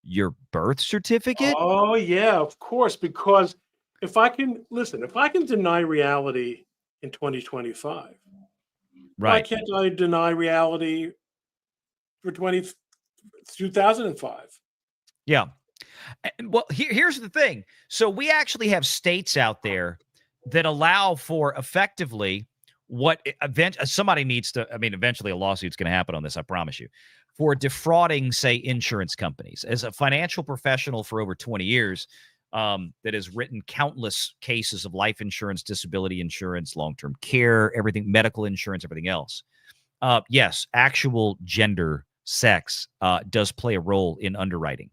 your birth certificate? Oh yeah, of course. Because if I can deny reality in 2025, right? Why can't I deny reality for 2005? Yeah. Well, here's the thing. So we actually have states out there that allow for effectively what somebody needs to. I mean, eventually a lawsuit's going to happen on this. I promise you. For defrauding, say, insurance companies. As a financial professional for over 20 years, that has written countless cases of life insurance, disability insurance, long-term care, everything, medical insurance, everything else. Yes, actual gender, sex does play a role in underwriting.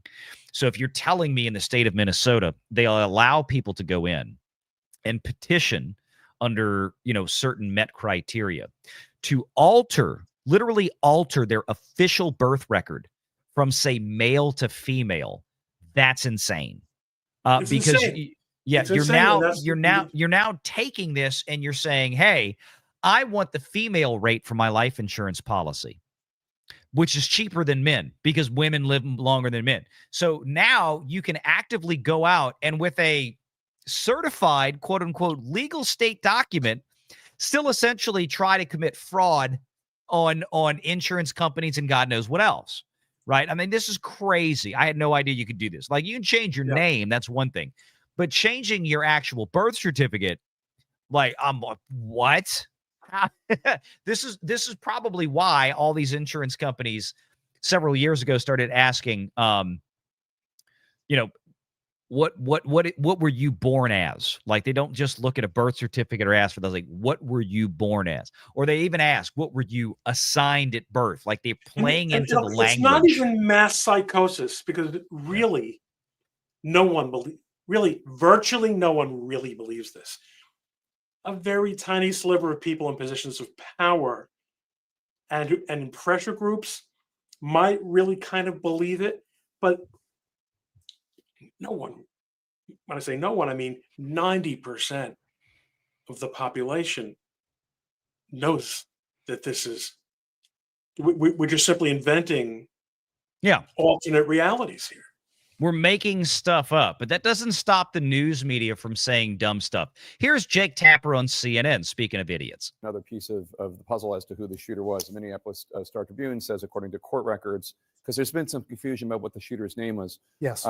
So if you're telling me in the state of Minnesota, they'll allow people to go in and petition under, certain met criteria to literally alter their official birth record from, say, male to female. That's insane. Because insane. You're now taking this and you're saying, hey, I want the female rate for my life insurance policy, which is cheaper than men because women live longer than men. So now you can actively go out and with a certified, quote unquote, legal state document, still essentially try to commit fraud on insurance companies and God knows what else, right? I mean, this is crazy. I had no idea you could do this. Like, you can change your name, that's one thing, but changing your actual birth certificate, like, I'm like, what? This is probably why all these insurance companies several years ago started asking, what were you born as? Like, they don't just look at a birth certificate or ask for those. Like, what were you born as? Or they even ask, what were you assigned at birth? Like, they're playing into the language. It's not even mass psychosis because really, virtually no one really believes this. A very tiny sliver of people in positions of power and in pressure groups might really kind of believe it, but no one. When I say no one, I mean 90% of the population knows that this is. We're just simply inventing, alternate realities here. We're making stuff up, but that doesn't stop the news media from saying dumb stuff. Here's Jake Tapper on CNN, speaking of idiots. Another piece of the puzzle as to who the shooter was. The Minneapolis Star Tribune says, according to court records, because there's been some confusion about what the shooter's name was. Yes.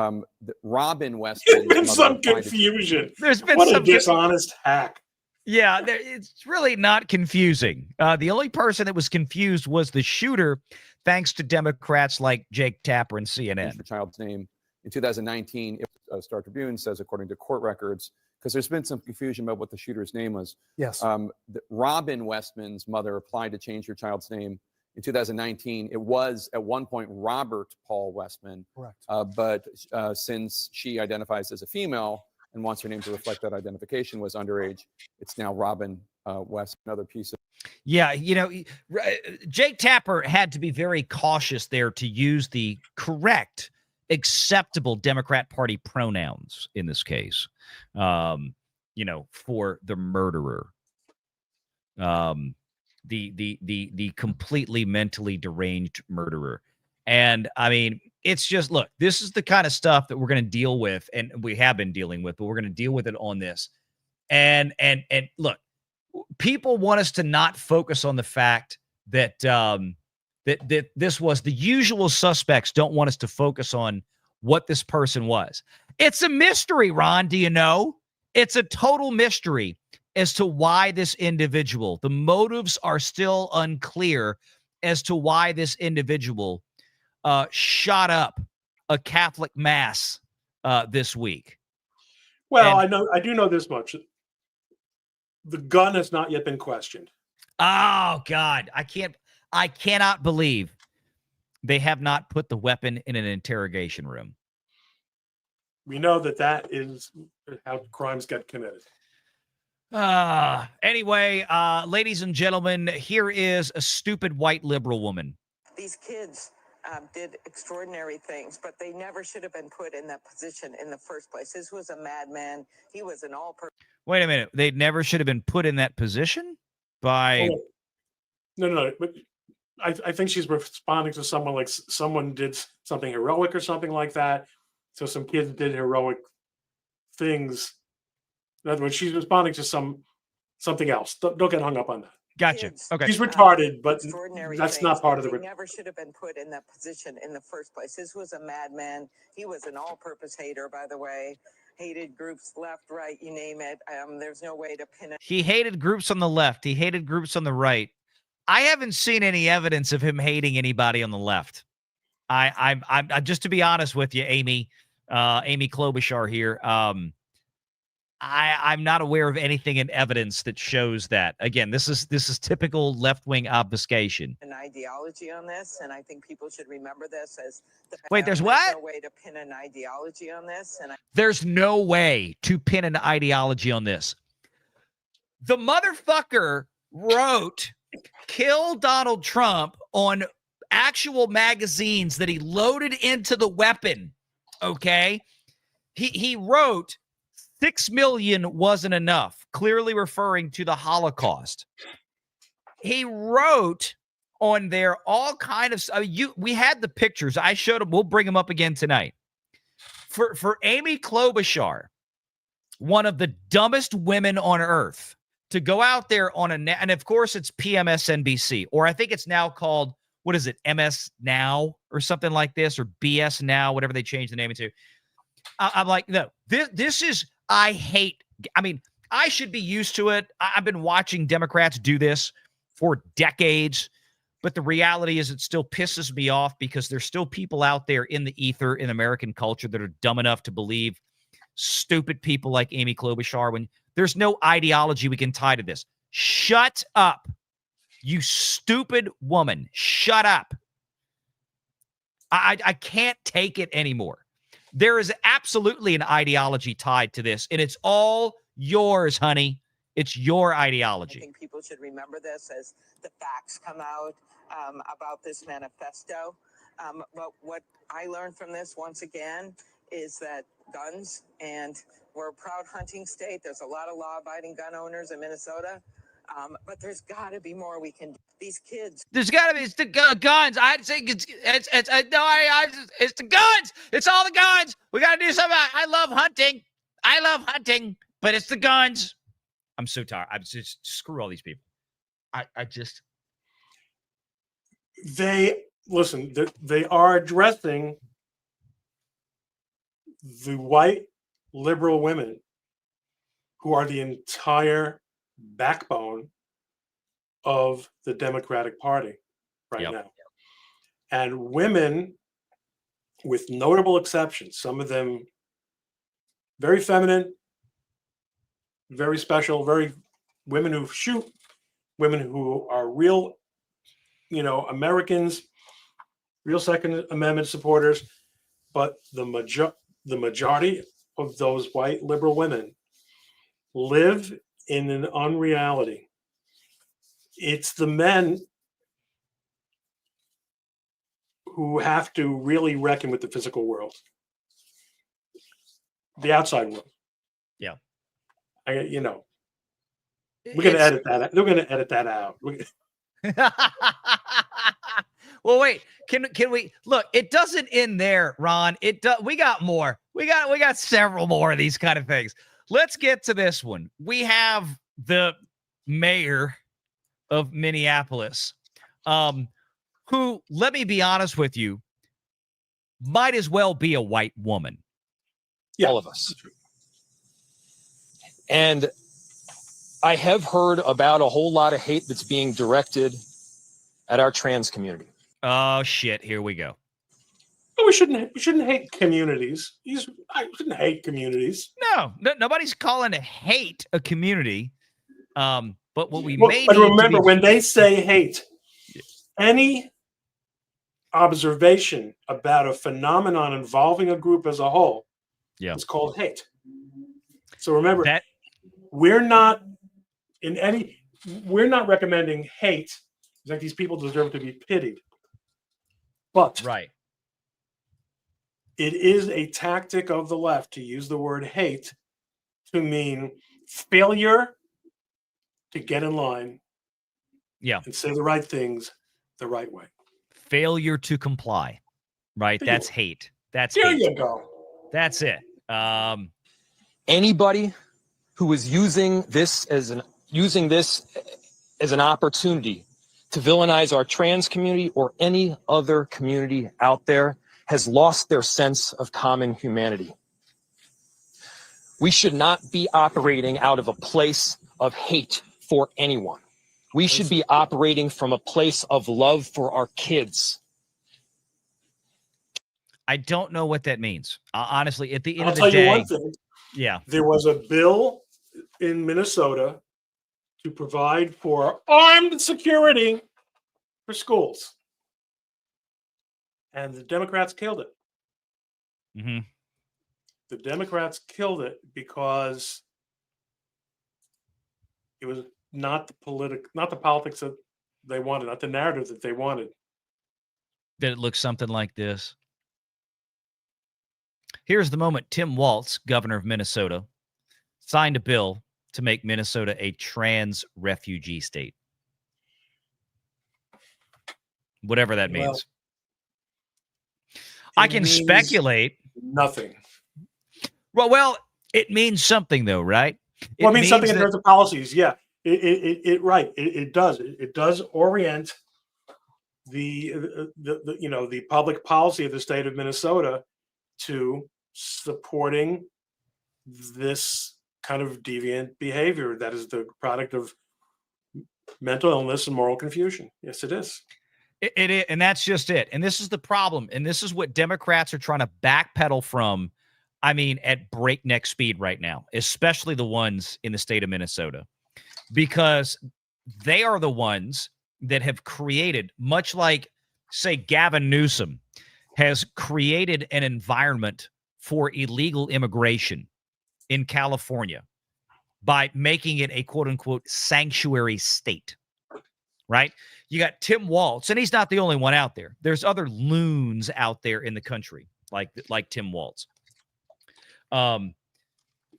Robin Weston. There's been some confusion. There's been what some a dishonest hack. Yeah, it's really not confusing. The only person that was confused was the shooter, thanks to Democrats like Jake Tapper and CNN. The child's name. In 2019, Star Tribune says, according to court records, because there's been some confusion about what the shooter's name was. Yes. Robin Westman's mother applied to change her child's name in 2019. It was at one point Robert Paul Westman. Correct. But since she identifies as a female and wants her name to reflect that identification, was underage, it's now Robin West, another piece of. Yeah, you know, Jake Tapper had to be very cautious there to use the correct, acceptable Democrat Party pronouns in this case, you know, for the murderer. The completely mentally deranged murderer. And I mean, it's just, look, this is the kind of stuff that we're going to deal with, and we have been dealing with, but we're going to deal with it on this. And look, people want us to not focus on the fact that that this was the usual suspects. Don't want us to focus on what this person was. It's a mystery, Ron. Do you know? It's a total mystery as to why this individual, the motives are still unclear as to why this individual shot up a Catholic mass this week. Well, I do know this much. The gun has not yet been questioned. Oh God, I cannot believe they have not put the weapon in an interrogation room. We know that is how crimes get committed. Anyway, ladies and gentlemen, here is a stupid white liberal woman. These kids did extraordinary things, but they never should have been put in that position in the first place. This was a madman. He was an all-purpose. Wait a minute. They never should have been put in that position by. Oh, no. But I think she's responding to someone like someone did something heroic or something like that. So some kids did heroic things. In other words, she's responding to something else. Don't get hung up on that. Gotcha. Okay. She's retarded, but Extraordinary that's things, not part of but the. They never should have been put in that position in the first place. This was a madman. He was an all-purpose hater, by the way. Hated groups left, right, you name it. There's no way to pin it. He hated groups on the left. He hated groups on the right. I haven't seen any evidence of him hating anybody on the left. I'm just to be honest with you, Amy Klobuchar here. I'm not aware of anything in evidence that shows that. Again, this is typical left-wing obfuscation. An ideology on this, and I think people should remember this as. Wait, there's what? No way to pin an ideology on this, and there's no way to pin an ideology on this. The motherfucker wrote "Kill Donald Trump" on actual magazines that he loaded into the weapon. Okay, he wrote 6 million wasn't enough, clearly referring to the Holocaust. He wrote on there all kind of we had the pictures. I showed them. We'll bring them up again tonight. For Amy Klobuchar, one of the dumbest women on earth, to go out there on and of course it's PMSNBC, or I think it's now called, what is it, MS Now or something like this, or BS Now, whatever they changed the name into. I'm like, no, this is, I mean, I should be used to it. I've been watching Democrats do this for decades, but the reality is it still pisses me off because there's still people out there in the ether in American culture that are dumb enough to believe stupid people like Amy Klobuchar when there's no ideology we can tie to this. Shut up, you stupid woman. Shut up. I can't take it anymore. There is absolutely an ideology tied to this, and it's all yours, honey. It's your ideology. I think people should remember this as the facts come out about this manifesto. But what I learned from this, once again, is that guns, and we're a proud hunting state. There's a lot of law-abiding gun owners in Minnesota. But there's got to be more we can do. These kids. There's got to be. It's the guns. I'd say it's the guns. It's all the guns. We got to do something. I love hunting, but it's the guns. I'm so tired. I'm just screw all these people. I just. They are addressing the white liberal women who are the entire backbone of the Democratic Party right now. And women, with notable exceptions, some of them very feminine, very special, very women who shoot, women who are real, Americans, real Second Amendment supporters. But the majority of those white liberal women live in an unreality. It's the men who have to really reckon with the physical world, the outside world. Yeah. We're going to edit that. They're going to edit that out. Well, wait. Can we look? It doesn't end there, Ron. We got more. We got several more of these kind of things. Let's get to this one. We have the mayor of Minneapolis, who, let me be honest with you, might as well be a white woman. Yeah. All of us. And I have heard about a whole lot of hate that's being directed at our trans community. Oh shit! Here we go. We shouldn't hate communities. I shouldn't hate communities. No, nobody's calling to hate a community. But what we But may remember, when they say hate, any observation about a phenomenon involving a group as a whole is called hate. So remember that we're not recommending hate. Like these people deserve to be pitied. But right. It is a tactic of the left to use the word hate to mean failure to get in line and say the right things the right way. Failure to comply. Right? That's hate. That's there hate. You go. That's it. Anybody who is using this as an opportunity to villainize our trans community or any other community out there has lost their sense of common humanity. We should not be operating out of a place of hate for anyone. We should be operating from a place of love for our kids. I don't know what that means. Honestly, at the end I'll of the tell day, you one thing. Yeah. There was a bill in Minnesota to provide for armed security for schools. And the Democrats killed it. Mm-hmm. The Democrats killed it because it was not the politics that they wanted, not the narrative that they wanted. Did it look something like this? Here's the moment Tim Walz, governor of Minnesota, signed a bill to make Minnesota a trans refugee state. Whatever that means. I can speculate. Nothing. Well, it means something though, right? It means something in terms of policies. Yeah, it does. It does orient the public policy of the state of Minnesota to supporting this kind of deviant behavior that is the product of mental illness and moral confusion. Yes, it is. It is, and that's just it. And this is the problem. And this is what Democrats are trying to backpedal from, at breakneck speed right now, especially the ones in the state of Minnesota, because they are the ones that have created, much like, say, Gavin Newsom has created an environment for illegal immigration in California by making it a quote-unquote sanctuary state, right? You got Tim Walz, and he's not the only one out there. There's other loons out there in the country like Tim Walz. And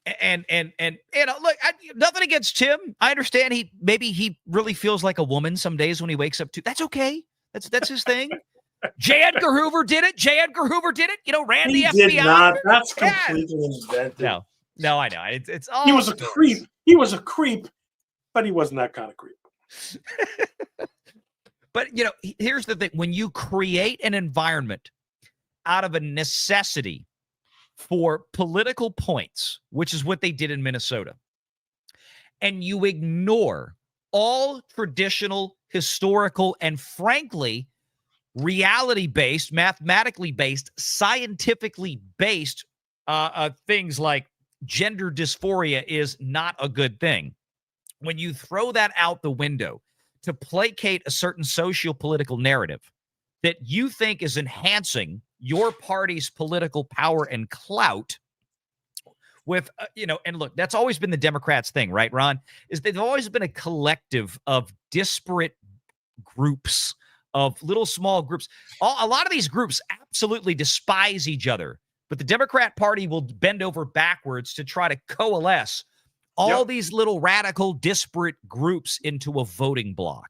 look, nothing against Tim. I understand maybe he really feels like a woman some days when he wakes up. That's okay. That's his thing. J. Edgar Hoover did it. Ran the FBI. Did not. That's completely invented. No, I know. It's all. He was a creep. He was a creep, but he wasn't that kind of creep. But, here's the thing. When you create an environment out of a necessity for political points, which is what they did in Minnesota, and you ignore all traditional, historical, and frankly, reality-based, mathematically based, scientifically based things like gender dysphoria is not a good thing. When you throw that out the window to placate a certain socio-political narrative that you think is enhancing your party's political power and clout with, and look, that's always been the Democrats' thing, right, Ron? Is they've always been a collective of disparate groups, of little small groups. A lot of these groups absolutely despise each other, but the Democrat Party will bend over backwards to try to coalesce all these little radical, disparate groups into a voting block.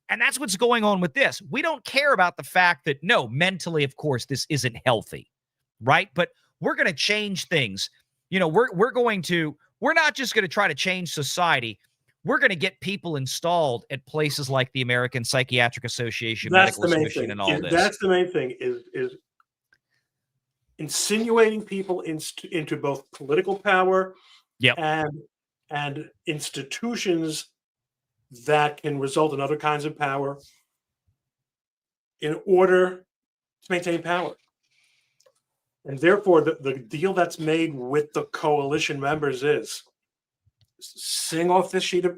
And that's what's going on with this. We don't care about the fact that, no, mentally, of course, this isn't healthy, right? But we're going to change things. We're not just going to try to change society. We're going to get people installed at places like the American Psychiatric Association, Medical Association, and all this. That's the main thing is insinuating people into both political power and institutions that can result in other kinds of power in order to maintain power. And therefore, the deal that's made with the coalition members is sing off this sheet of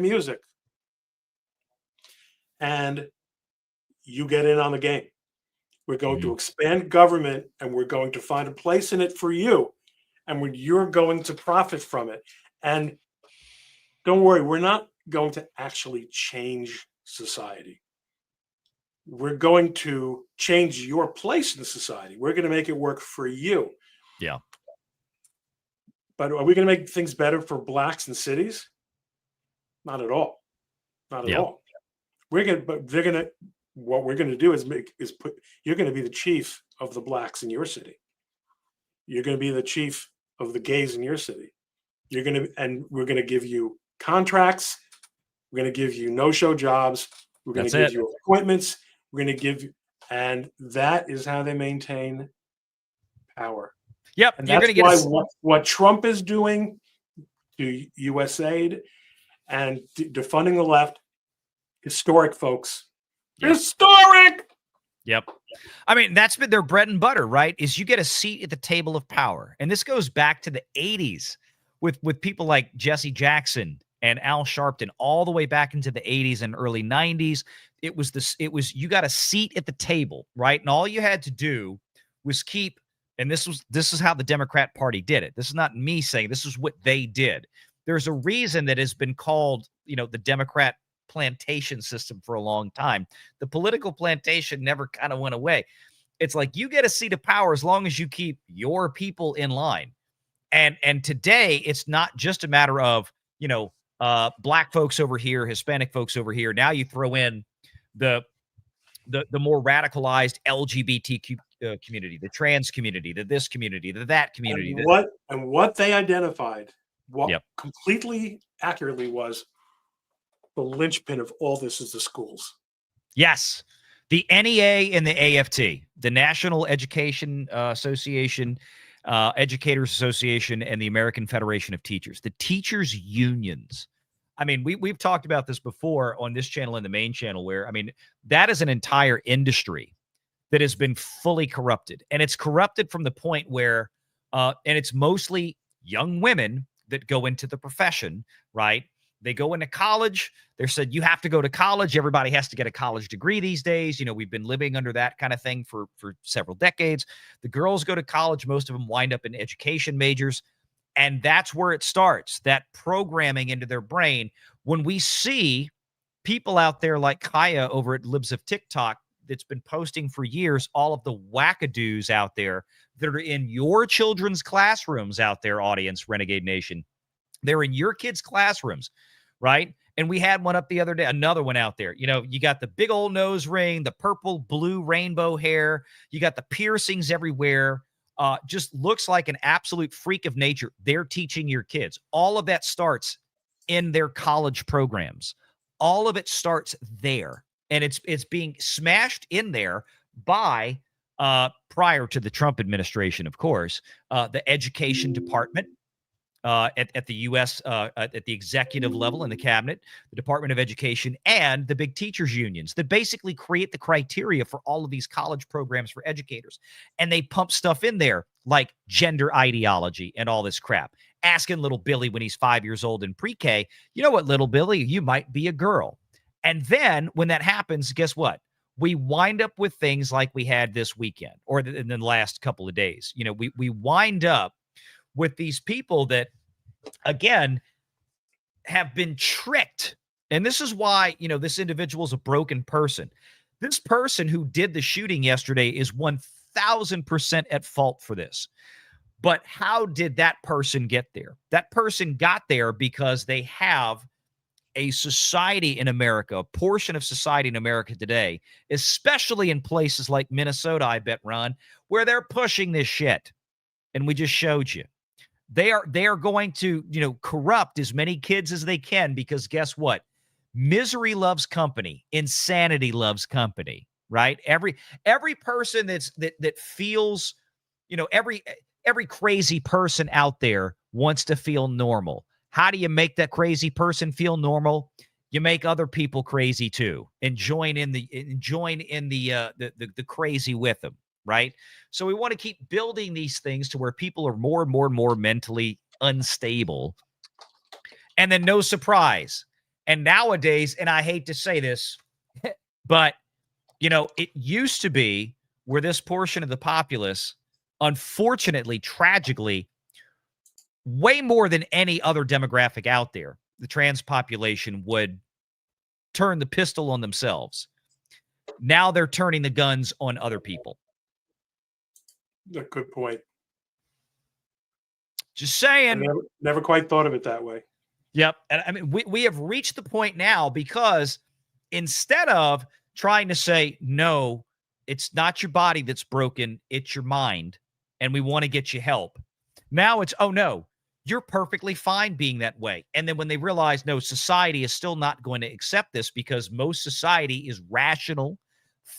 music, and you get in on the game. We're going to expand government, and we're going to find a place in it for you, and you're going to profit from it. And don't worry, we're not going to actually change society. We're going to change your place in society. We're going to make it work for you. Yeah. But are we going to make things better for blacks in cities? Not at all. Not at all. What we're going to do is you're going to be the chief of the blacks in your city. You're going to be the chief of the gays in your city. We're going to give you contracts. We're going to give you no-show jobs. We're going to give you appointments. We're going to give you, and that is how they maintain power. Yep. And that's why what Trump is doing to USAID and defunding the left, historic, folks. Yep. Historic. Yep. I mean, that's been their bread and butter, right? Is you get a seat at the table of power. And this goes back to the 80s with people like Jesse Jackson and Al Sharpton, all the way back into the 80s and early 90s. It was you got a seat at the table, right? And all you had to do was keep, and this is how the Democrat Party did it. This is not me saying, this is what they did. There's a reason that has been called, the Democrat plantation system for a long time. The political plantation never kind of went away. It's like you get a seat of power as long as you keep your people in line. And today it's not just a matter of, black folks over here, Hispanic folks over here. Now you throw in the more radicalized LGBTQ community, the trans community, this community, that community. And what they identified, completely accurately, was the linchpin of all this is the schools. Yes. The NEA and the AFT, the National Education Association, Educators Association, and the American Federation of Teachers, the teachers unions. I mean, we've talked about this before on this channel and the main channel, where, I mean, that is an entire industry that has been fully corrupted. And it's corrupted from the point where, and it's mostly young women that go into the profession, right? They go into college. They're said, you have to go to college. Everybody has to get a college degree these days. We've been living under that kind of thing for several decades. The girls go to college. Most of them wind up in education majors. And that's where it starts, that programming into their brain. When we see people out there like Kaya over at Libs of TikTok that's been posting for years, all of the wackadoos out there that are in your children's classrooms out there, audience, Renegade Nation. They're in your kids' classrooms, right? And we had one up the other day, another one out there. You got the big old nose ring, the purple, blue, rainbow hair. You got the piercings everywhere. Just looks like an absolute freak of nature. They're teaching your kids. All of that starts in their college programs. All of it starts there. And it's being smashed in there by, prior to the Trump administration, of course, the education department, at the U.S. At the executive level in the cabinet, the Department of Education, and the big teachers unions that basically create the criteria for all of these college programs for educators. And they pump stuff in there like gender ideology and all this crap. Asking little Billy when he's 5 years old in pre-K, you know what, little Billy, you might be a girl. And then when that happens, guess what? We wind up with things like we had this weekend or in the last couple of days. You know, we wind up with these people that, again, have been tricked. And this is why, you know, this individual is a broken person. This person who did the shooting yesterday is 1,000% at fault for this. But how did that person get there? That person got there because they have a society in America, a portion of society in America today, especially in places like Minnesota, I bet, Ron, where they're pushing this shit. And we just showed you. They are going to, you know, corrupt as many kids as they can, because guess what? Misery loves company. Insanity loves company, right? Every person that feels, you know, every crazy person out there wants to feel normal. How do you make that crazy person feel normal? You make other people crazy too, and join in the crazy with them, right? So we want to keep building these things to where people are more and more and more mentally unstable. And then no surprise. And nowadays, and I hate to say this, but you know, it used to be where this portion of the populace, unfortunately, tragically, way more than any other demographic out there, the trans population would turn the pistol on themselves. Now they're turning the guns on other people. A good point. Just saying. I never quite thought of it that way. Yep. And I mean, we have reached the point now, because instead of trying to say, no, it's not your body that's broken, it's your mind, and we want to get you help. Now it's, oh no, you're perfectly fine being that way. And then when they realize, no, society is still not going to accept this, because most society is rational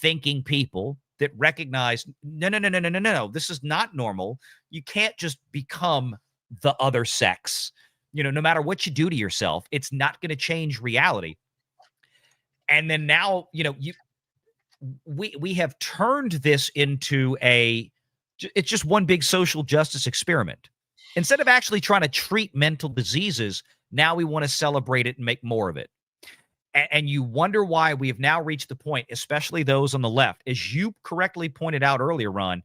thinking people that recognize, no, this is not normal. You can't just become the other sex. You know, no matter what you do to yourself, it's not going to change reality. And then now, you know, we have turned this into it's just one big social justice experiment. Instead of actually trying to treat mental diseases, now we want to celebrate it and make more of it. And you wonder why we have now reached the point, especially those on the left, as you correctly pointed out earlier, Ron,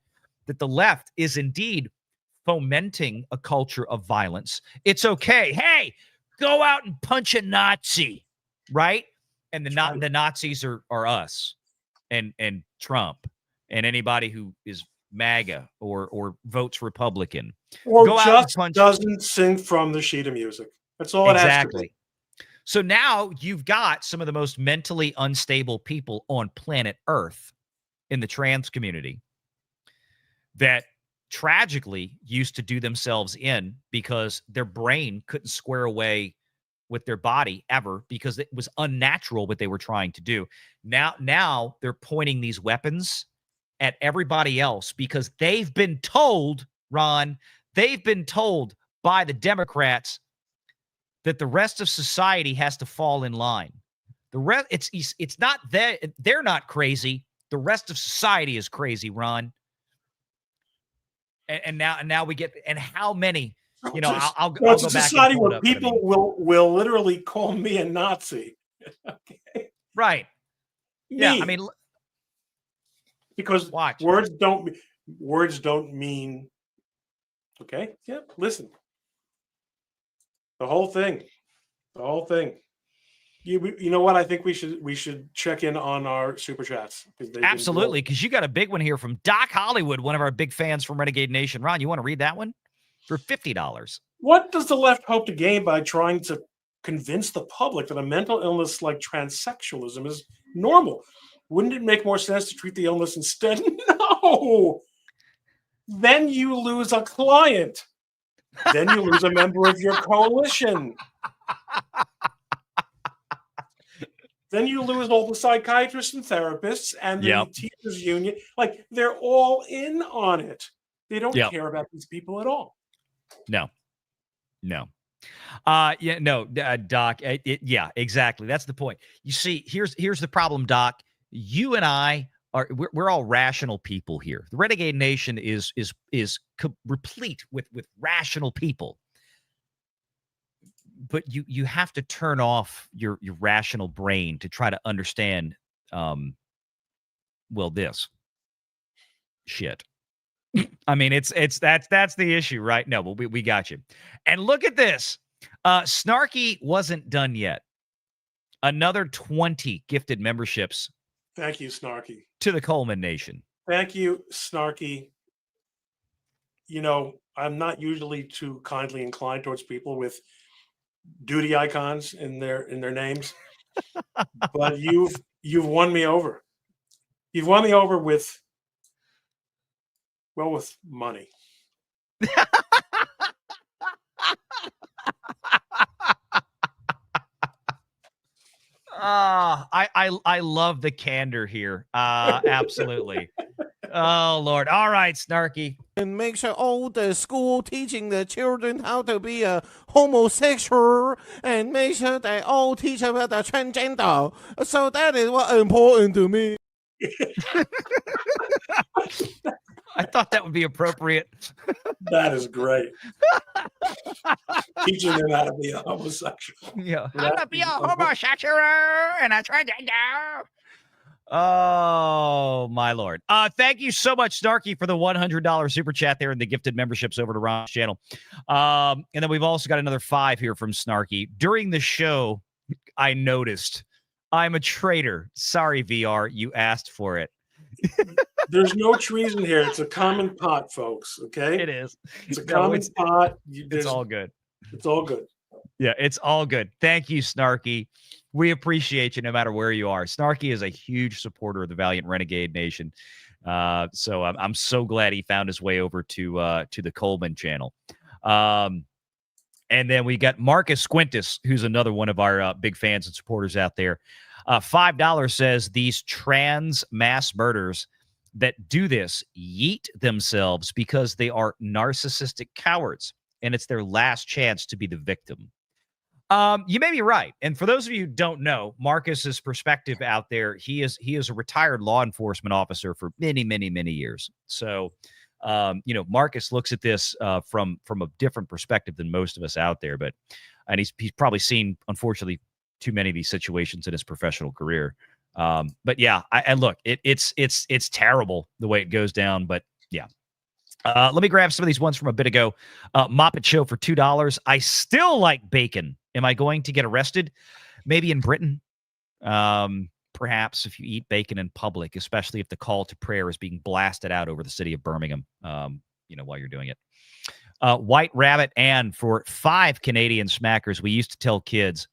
that the left is indeed fomenting a culture of violence. It's okay. Hey, go out and punch a Nazi, right? And the Nazis are us and Trump and anybody who is MAGA or votes Republican. Or go just doesn't sing from the sheet of music. That's all it has to be. So now you've got some of the most mentally unstable people on planet Earth in the trans community that tragically used to do themselves in because their brain couldn't square away with their body ever, because it was unnatural what they were trying to do. Now they're pointing these weapons at everybody else because they've been told, Ron, they've been told by the Democrats that the rest of society has to fall in line. The rest, it's not that they're not crazy. The rest of society is crazy, Ron. And now we get, and how many, you know, I'll go back. It's a society where people will literally call me a Nazi. Okay. Right. Yeah. I mean, because words don't mean. Okay. Yeah. Listen. The whole thing. You know what? I think we should check in on our super chats. Absolutely, because you got a big one here from Doc Hollywood, one of our big fans from Renegade Nation. Ron, you want to read that one? For $50. What does the left hope to gain by trying to convince the public that a mental illness like transsexualism is normal? Wouldn't it make more sense to treat the illness instead? No! Then you lose a client. Then you lose a member of your coalition. Then you lose all the psychiatrists and therapists and the teachers union. Like, they're all in on it. They don't care about these people at all. No. No. Yeah, no, Doc. Yeah, exactly. That's the point. You see, here's the problem, Doc. You and I we're all rational people here. The Renegade Nation is replete with rational people. But you have to turn off your rational brain to try to understand this shit. I mean, that's the issue, right? No, but we got you. And look at this. Snarky wasn't done yet. Another 20 gifted memberships. Thank you, Snarky. To the Coleman Nation. Thank you, Snarky. You know, I'm not usually too kindly inclined towards people with duty icons in their names, but you've won me over. You've won me over with money. I love the candor here. Absolutely. Oh, Lord. All right, Snarky. And make sure all the school teaching the children how to be a homosexual and make sure they all teach about the transgender. So that is what important to me. I thought that would be appropriate. That is great. Teaching them how to be a homosexual. Yeah. How to be a homosexual and a transgender. Oh, my Lord. Thank you so much, Snarky, for the $100 super chat there and the gifted memberships over to Ron's channel. And then we've also got another 5 here from Snarky. During the show, I noticed I'm a traitor. Sorry, VR. You asked for it. There's no treason here. It's a common pot, folks. Okay? It is. It's a common pot. It's all good. It's all good. Yeah, it's all good. Thank you, Snarky. We appreciate you no matter where you are. Snarky is a huge supporter of the Valiant Renegade Nation. So I'm so glad he found his way over to the Coleman channel. And then we got Marcus Quintus, who's another one of our big fans and supporters out there. $5 says these trans mass murders that do this yeet themselves because they are narcissistic cowards, and it's their last chance to be the victim. You may be right. And for those of you who don't know, Marcus's perspective out there, he is a retired law enforcement officer for many, many, many years. So, Marcus looks at this from a different perspective than most of us out there. And he's probably seen, unfortunately, too many of these situations in his professional career. But yeah, and look, it's terrible the way it goes down. But yeah. Let me grab some of these ones from a bit ago. Moppet Show for $2. I still like bacon. Am I going to get arrested? Maybe in Britain. Perhaps if you eat bacon in public, especially if the call to prayer is being blasted out over the city of Birmingham, while you're doing it. White Rabbit and for 5 Canadian smackers, we used to tell kids,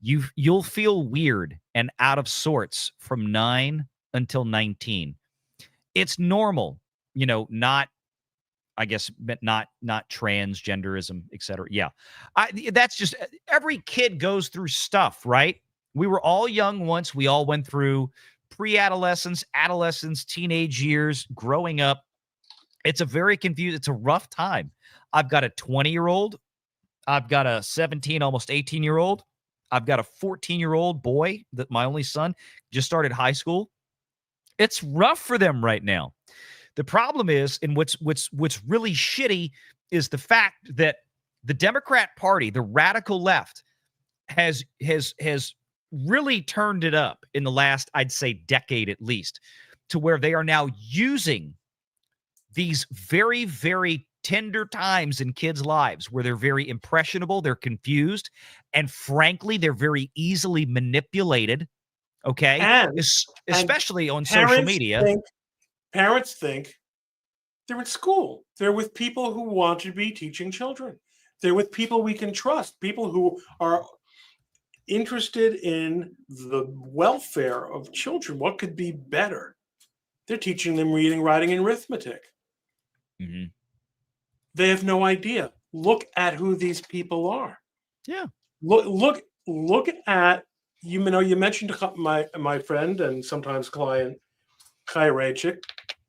you'll feel weird and out of sorts from 9 until 19. It's normal, not transgenderism, etc. Yeah. That's just every kid goes through stuff, right? We were all young once. We all went through pre-adolescence, adolescence, teenage years, growing up. It's a very confused, it's a rough time. I've got a 20-year-old. I've got a 17, almost 18-year-old. I've got a 14-year-old boy that my only son just started high school. It's rough for them right now. The problem is, and what's really shitty is the fact that the Democrat Party, the radical left, has really turned it up in the last, I'd say, decade at least, to where they are now using these very, very tender times in kids' lives where they're very impressionable, they're confused, and frankly, they're very easily manipulated. Okay, especially on social media. Parents think they're at school. They're with people who want to be teaching children. They're with people we can trust, people who are interested in the welfare of children. What could be better? They're teaching them reading, writing, and arithmetic. Mm-hmm. They have no idea. Look at who these people are. Yeah. Look at, you mentioned my friend and sometimes client, Kai Rachik.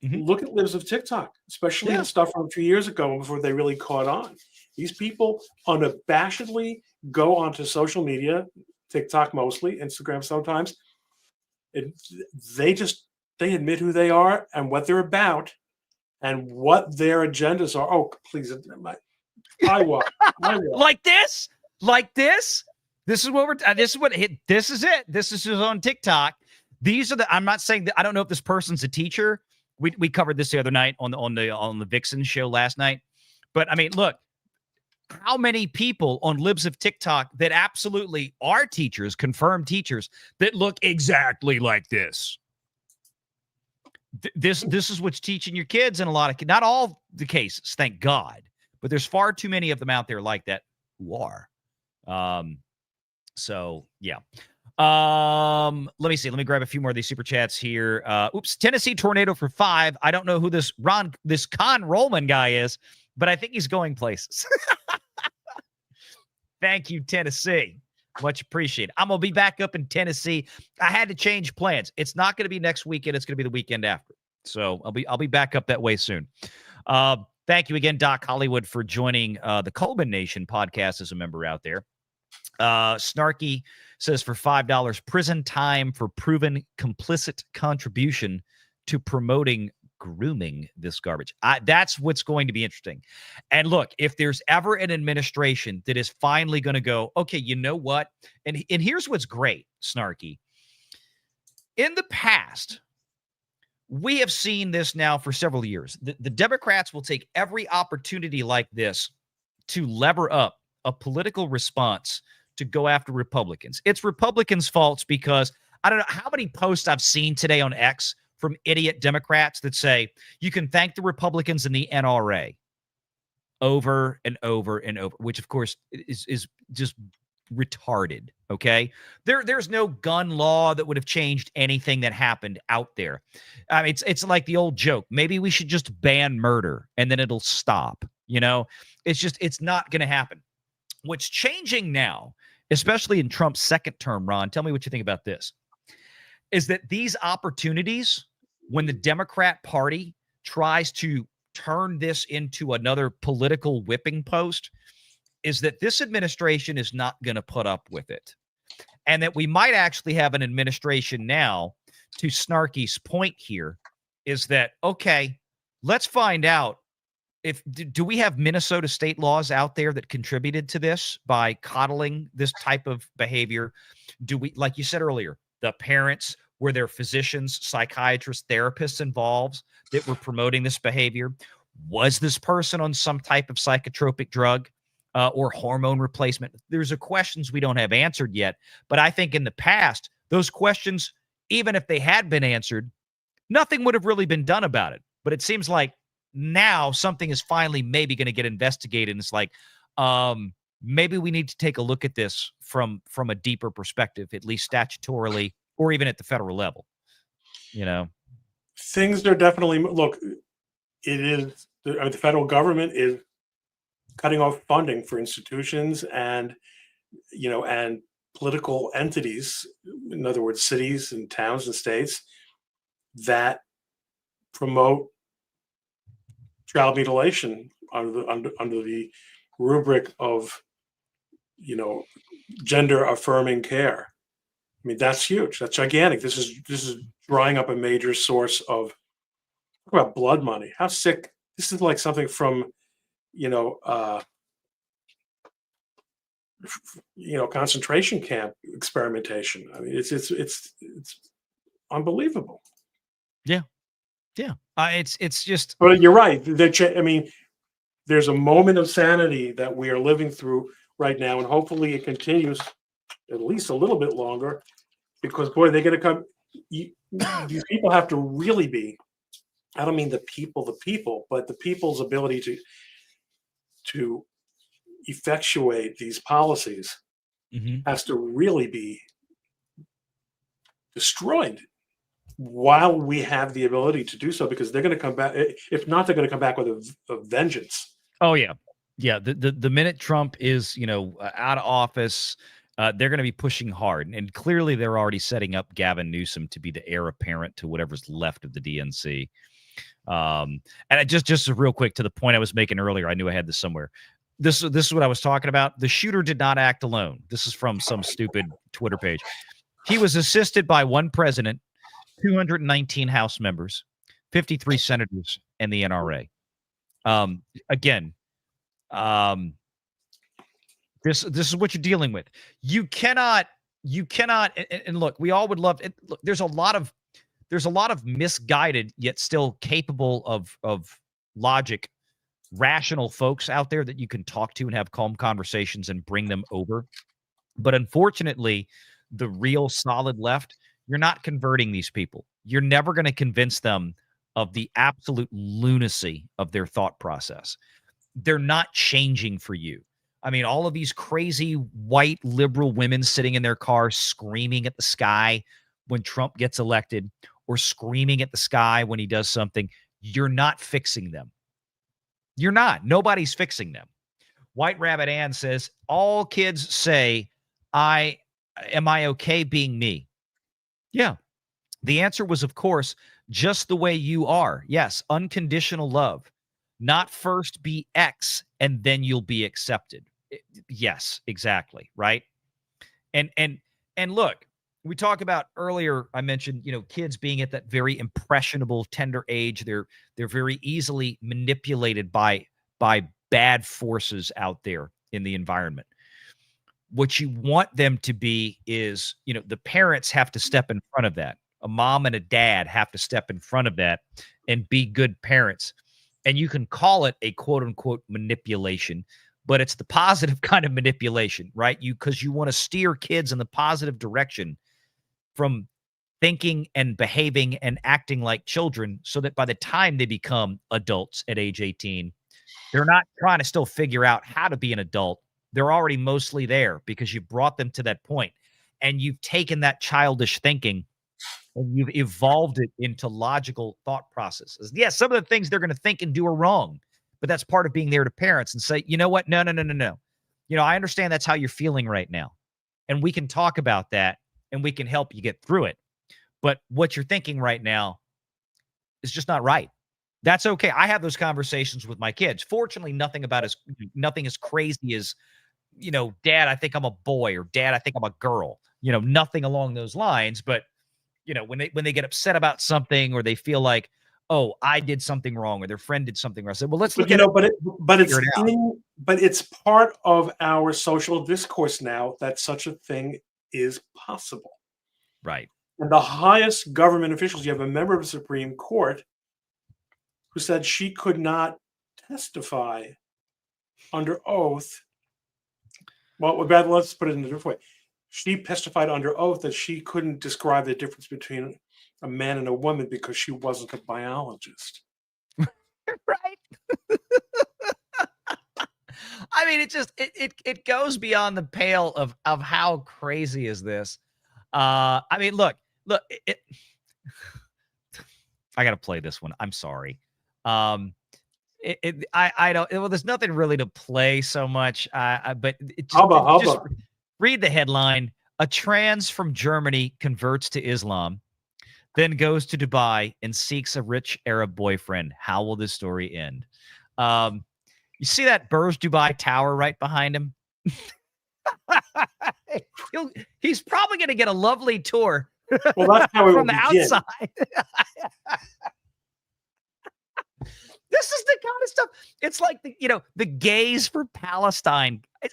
Mm-hmm. Look at Libs of TikTok, especially the stuff from a few years ago before they really caught on. These people unabashedly go onto social media, TikTok mostly, Instagram sometimes. They admit who they are and what they're about and what their agendas are. Oh, please, I watch. Like this. This is what we're. This is what. This is it. This is just on TikTok. These are the. I'm not saying that. I don't know if this person's a teacher. We covered this the other night on the Vixen show last night. But I mean, look, how many people on Libs of TikTok that absolutely are teachers, confirmed teachers, that look exactly like this? This is what's teaching your kids in a lot of, not all the cases, thank God, but there's far too many of them out there like that who are. So yeah. Let me see. Let me grab a few more of these super chats here. Tennessee tornado for 5. I don't know who this Con Rollman guy is, but I think he's going places. Thank you, Tennessee. Much appreciated. I'm gonna be back up in Tennessee. I had to change plans. It's not gonna be next weekend. It's gonna be the weekend after. So I'll be back up that way soon. Thank you again, Doc Hollywood, for joining the Coleman Nation podcast as a member out there. Snarky says for $5, prison time for proven complicit contribution to promoting grooming this garbage. That's what's going to be interesting. And look, if there's ever an administration that is finally going to go, okay, you know what? And here's what's great, Snarky. In the past, we have seen this now for several years. The Democrats will take every opportunity like this to lever up a political response to go after Republicans. It's Republicans' faults because I don't know how many posts I've seen today on X from idiot Democrats that say you can thank the Republicans and the NRA over and over and over, which of course is just retarded. Okay. There's no gun law that would have changed anything that happened out there. I mean, it's like the old joke. Maybe we should just ban murder and then it'll stop. You know, it's not going to happen. What's changing now, especially in Trump's second term, Ron, tell me what you think about this, is that these opportunities, when the Democrat Party tries to turn this into another political whipping post, is that this administration is not going to put up with it. And that we might actually have an administration now, to Snarky's point here, is that, okay, let's find out do we have Minnesota state laws out there that contributed to this by coddling this type of behavior? Do we, like you said earlier, the parents, were there physicians, psychiatrists, therapists involved that were promoting this behavior? Was this person on some type of psychotropic drug or hormone replacement? There's questions we don't have answered yet. But I think in the past, those questions, even if they had been answered, nothing would have really been done about it. But it seems like now something is finally maybe going to get investigated. And it's like, maybe we need to take a look at this from a deeper perspective, at least statutorily, or even at the federal level. You know, things are definitely, look, it is, the federal government is cutting off funding for institutions and, you know, and political entities, in other words, cities and towns and states that promote child mutilation under the rubric of, you know, gender affirming care. I mean, that's huge. That's gigantic. This is drying up a major source of, talk about blood money. How sick. This is like something from, concentration camp experimentation. I mean, it's unbelievable. Yeah. It's just. But you're right. I mean, there's a moment of sanity that we are living through right now, and hopefully it continues at least a little bit longer, because boy, they're going to come. These people have to really be. I don't mean the people, but the people's ability to effectuate these policies has to really be destroyed while we have the ability to do so, because they're going to come back. If not, they're going to come back with a vengeance. Oh yeah. The minute Trump is, out of office, they're going to be pushing hard, and clearly they're already setting up Gavin Newsom to be the heir apparent to whatever's left of the DNC. And just real quick to the point I was making earlier, I knew I had this somewhere. this is what I was talking about. The shooter did not act alone. This is from some stupid Twitter page. He was assisted by one president, 219 House members, 53 senators, and the NRA. Again, this is what you're dealing with. You cannot, and look, we all would love it. Look, there's a lot of misguided yet still capable of logic, rational folks out there that you can talk to and have calm conversations and bring them over. But unfortunately, the real solid left, you're not converting these people. You're never going to convince them of the absolute lunacy of their thought process. They're not changing for you. I mean, all of these crazy white liberal women sitting in their car screaming at the sky when Trump gets elected, or screaming at the sky when he does something, you're not fixing them. You're not. Nobody's fixing them. White Rabbit Ann says, all kids say, am I okay being me? Yeah. The answer was, of course, just the way you are. Yes, unconditional love. Not first be X and then you'll be accepted. Yes, exactly, right? And look, we talk about earlier, I mentioned, kids being at that very impressionable, tender age. They're very easily manipulated by bad forces out there in the environment. What you want them to be is, the parents have to step in front of that. A mom and a dad have to step in front of that and be good parents. And you can call it a quote unquote manipulation, but it's the positive kind of manipulation, right? Because you want to steer kids in the positive direction from thinking and behaving and acting like children, so that by the time they become adults at age 18, they're not trying to still figure out how to be an adult. They're already mostly there because you brought them to that point, and you've taken that childish thinking and you've evolved it into logical thought processes. Yes, some of the things they're going to think and do are wrong, but that's part of being there to parents and say, you know what? No. I understand that's how you're feeling right now, and we can talk about that and we can help you get through it. But what you're thinking right now is just not right. That's okay. I have those conversations with my kids. Fortunately, nothing as crazy as, Dad, I think I'm a boy, or Dad, I think I'm a girl. Nothing along those lines. But when they get upset about something, or they feel like, oh, I did something wrong, or their friend did something wrong, I said, well, let's look at it. But it's part of our social discourse now that such a thing is possible. Right. And the highest government officials, you have a member of the Supreme Court who said she could not testify under oath. Well, let's put it in a different way. She testified under oath that she couldn't describe the difference between a man and a woman because she wasn't a biologist. Right. I mean, it goes beyond the pale of how crazy is this. I mean, look, I got to play this one. I'm sorry. I don't, well, there's nothing really to play so much. But just read the headline. A trans from Germany converts to Islam, then goes to Dubai and seeks a rich Arab boyfriend. How will this story end? You see that Burj Dubai Tower right behind him? He's probably going to get a lovely tour. Well, that's how from the outside. This is the kind of stuff. It's like the gays for Palestine. I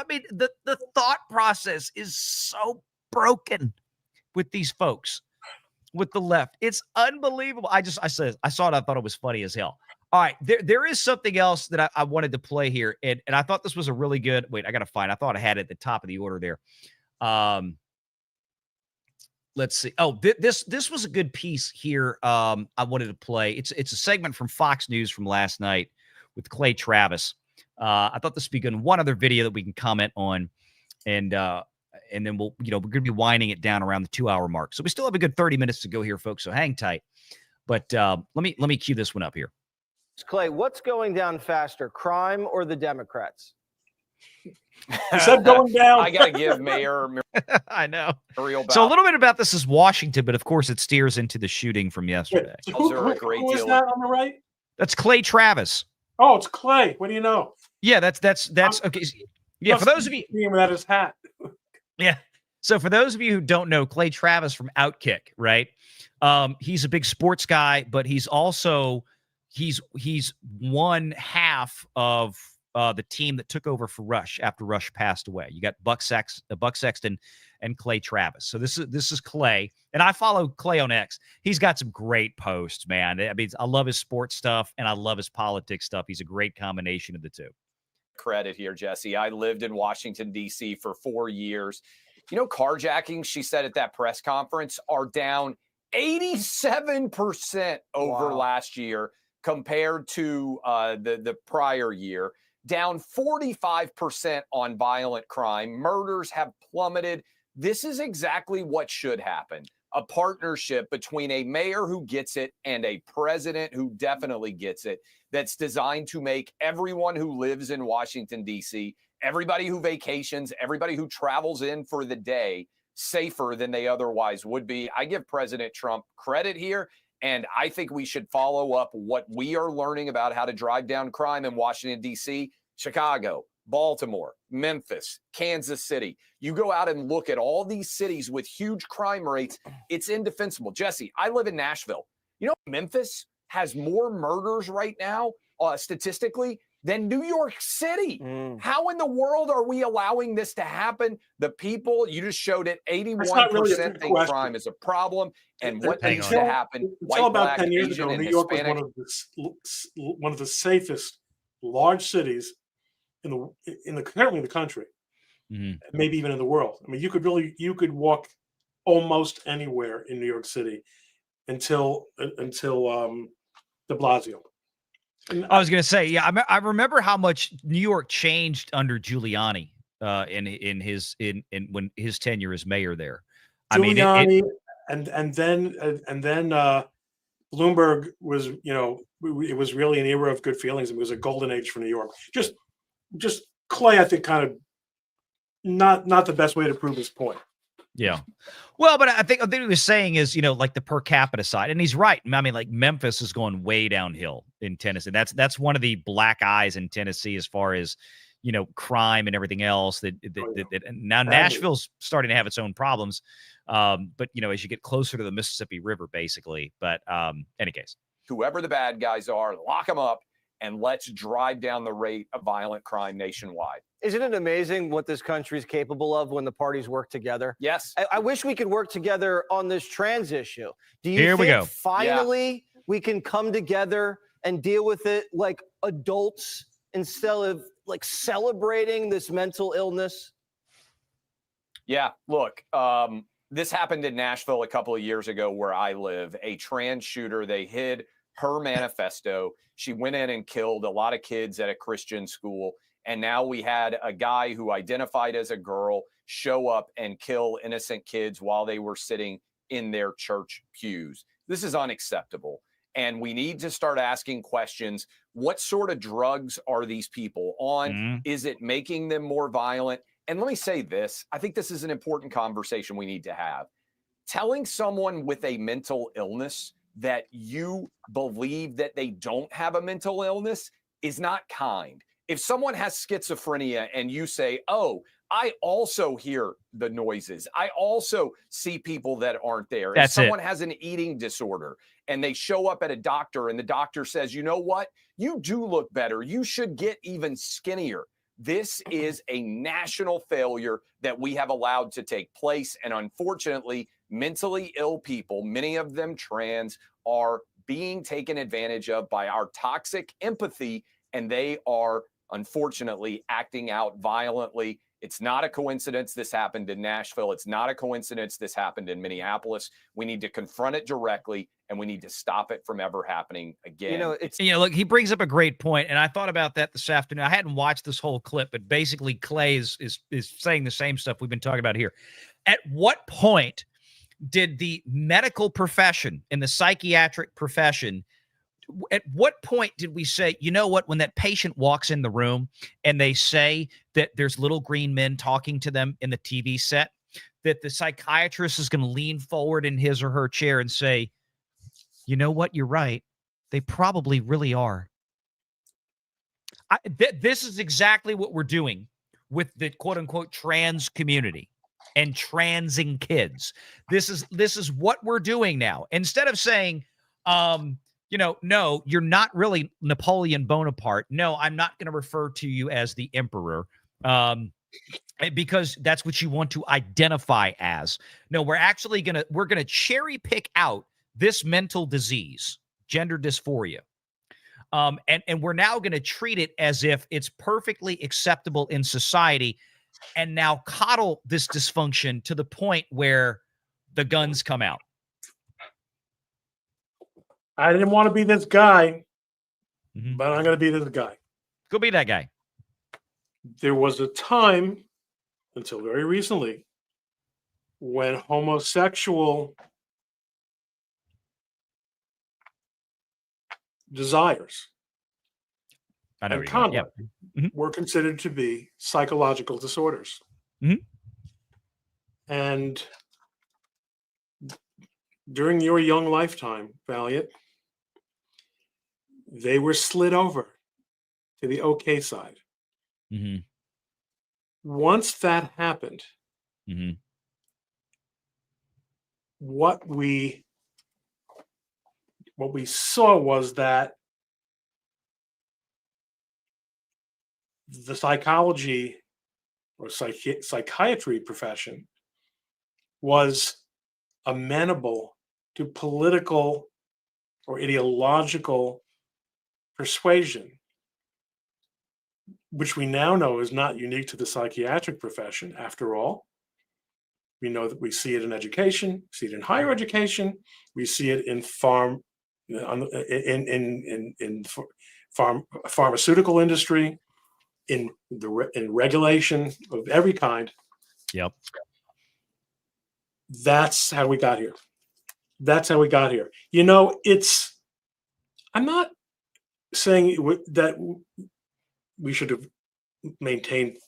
mean, the thought process is so broken with these folks, with the left. It's unbelievable. I saw it. I thought it was funny as hell. All right, there is something else that I wanted to play here, and I thought this was a really good. Wait, I gotta find. I thought I had it at the top of the order there. Let's see. Oh, this was a good piece here. I wanted to play. It's a segment from Fox News from last night with Clay Travis. I thought this would be good. One other video that we can comment on, and then we're going to be winding it down around the 2-hour mark. So we still have a good 30 minutes to go here, folks. So hang tight. But let me cue this one up here. Clay, what's going down faster, crime or the Democrats? You said going down. I got to give Mayor I know. Muriel So a little bit about this is Washington, but of course it steers into the shooting from yesterday. Who is that on the right? That's Clay Travis. Oh, it's Clay. What do you know? Yeah, that's okay. Yeah, for those of you without his hat. Yeah. So for those of you who don't know Clay Travis from Outkick, right? He's a big sports guy, but he's also he's one half of the team that took over for Rush after Rush passed away. You got Buck Sexton and Clay Travis. So this is Clay, and I follow Clay on X. He's got some great posts, man. I mean, I love his sports stuff and I love his politics stuff. He's a great combination of the two. Credit here, Jesse. I lived in Washington, D.C. for 4 years. You know, carjackings, she said at that press conference, are down 87% over last year compared to the prior year, down 45% on violent crime. Murders have plummeted. This is exactly what should happen. A partnership between a mayor who gets it and a president who definitely gets it, that's designed to make everyone who lives in Washington, D.C., everybody who vacations, everybody who travels in for the day, safer than they otherwise would be. I give President Trump credit here, and I think we should follow up what we are learning about how to drive down crime in Washington, D.C., Chicago, Baltimore, Memphis, Kansas City. You go out and look at all these cities with huge crime rates, it's indefensible. Jesse, I live in Nashville. You know, Memphis has more murders right now, statistically, than New York City. How in the world are we allowing this to happen? The people, you just showed it, 81% think crime is a problem. And what needs to happen? Until about 10 years ago, New York was one of the safest large cities currently in the country, maybe even in the world. I mean, you could walk almost anywhere in New York City until de Blasio. I was going to say, yeah, I remember how much New York changed under Giuliani in when his tenure as mayor there. Giuliani, and then Bloomberg was, it was really an era of good feelings. It was a golden age for New York. Just Clay, I think, kind of not the best way to prove his point. Yeah. Well, but I think what he was saying is, like the per capita side, and he's right. I mean, like Memphis is going way downhill in Tennessee. That's one of the black eyes in Tennessee as far as, crime and everything else. Now Nashville's starting to have its own problems. But as you get closer to the Mississippi River, basically. But any case, whoever the bad guys are, lock them up and let's drive down the rate of violent crime nationwide. Isn't it amazing what this country is capable of when the parties work together? Yes. I wish we could work together on this trans issue. Do you think finally we can come together and deal with it like adults instead of like celebrating this mental illness? Yeah, look, this happened in Nashville a couple of years ago where I live. A trans shooter, they hid her manifesto. She went in and killed a lot of kids at a Christian school. And now we had a guy who identified as a girl show up and kill innocent kids while they were sitting in their church pews. This is unacceptable. And we need to start asking questions. What sort of drugs are these people on? Is it making them more violent? And let me say this. I think this is an important conversation we need to have. Telling someone with a mental illness that you believe that they don't have a mental illness is not kind. If someone has schizophrenia and you say, oh, I also hear the noises, I also see people that aren't there. If someone has an eating disorder and they show up at a doctor and the doctor says, you know what, you do look better, you should get even skinnier. This is a national failure that we have allowed to take place. And unfortunately, mentally ill people, many of them trans, are being taken advantage of by our toxic empathy, and they are unfortunately acting out violently. It's not a coincidence this happened in Nashville. It's not a coincidence this happened in Minneapolis. We need to confront it directly, and we need to stop it from ever happening again. Look, he brings up a great point, and I thought about that this afternoon. I hadn't watched this whole clip, but basically Clay is saying the same stuff we've been talking about here. At what point did the medical profession and the psychiatric profession, at what point did we say, you know what, when that patient walks in the room and they say that there's little green men talking to them in the TV set, that the psychiatrist is going to lean forward in his or her chair and say, you know what, you're right. They probably really are. This is exactly what we're doing with the quote unquote trans community and transing kids. This is what we're doing now. Instead of saying, no, you're not really Napoleon Bonaparte. No, I'm not going to refer to you as the emperor. Because that's what you want to identify as. No, we're going to cherry pick out this mental disease, gender dysphoria. And we're now going to treat it as if it's perfectly acceptable in society, and now coddle this dysfunction to the point where the guns come out. I didn't want to be this guy, but I'm going to be this guy. Go be that guy. There was a time, until very recently, when homosexual desires and conduct were considered to be psychological disorders. And during your young lifetime, Valiant, they were slid over to the okay side. Once that happened, what we saw was that the psychology or psychiatry profession was amenable to political or ideological persuasion, which we now know is not unique to the psychiatric profession. After all, we know that we see it in education, see it in higher education, we see it in pharmaceutical industry, in regulation of every kind. Yep. That's how we got here. That's how we got here. I'm not saying that we should have maintained.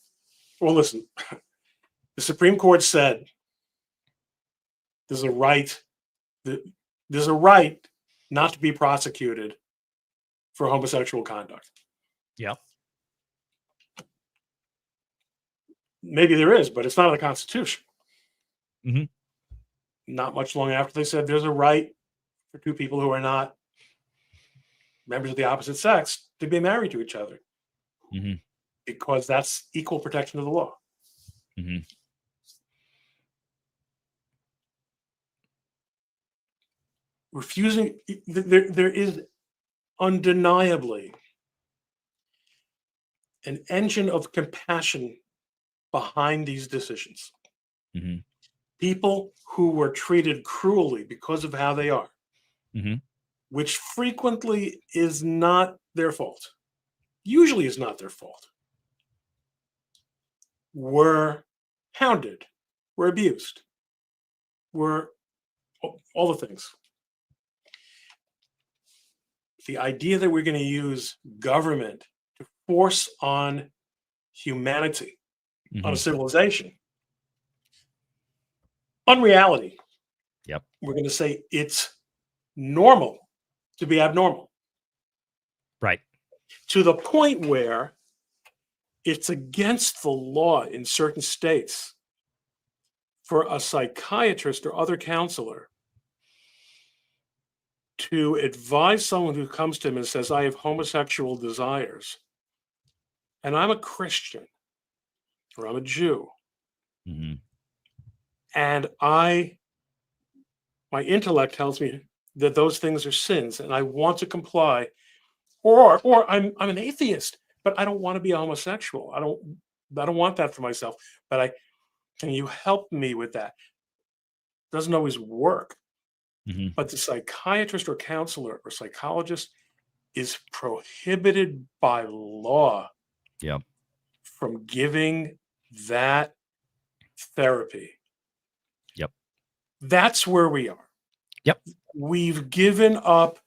Well, listen, the Supreme Court said there's a right not to be prosecuted for homosexual conduct. Yep. Maybe there is, but it's not in the Constitution. Not much long after, they said there's a right for two people who are not members of the opposite sex to be married to each other, because that's equal protection of the law. Refusing, there is undeniably an engine of compassion behind these decisions. People who were treated cruelly because of how they are, which frequently is not their fault, usually is not their fault, were hounded, were abused, were all the things. The idea that we're going to use government to force on humanity, on a civilization, unreality. Yep. We're going to say it's normal to be abnormal. Right. To the point where it's against the law in certain states for a psychiatrist or other counselor to advise someone who comes to him and says, I have homosexual desires, and I'm a Christian, or I'm a Jew, and my intellect tells me that those things are sins, and I want to comply, or I'm an atheist, but I don't want to be a homosexual. I don't want that for myself. But can you help me with that? Doesn't always work. But the psychiatrist or counselor or psychologist is prohibited by law from giving that therapy. Yep. That's where we are. Yep. We've given up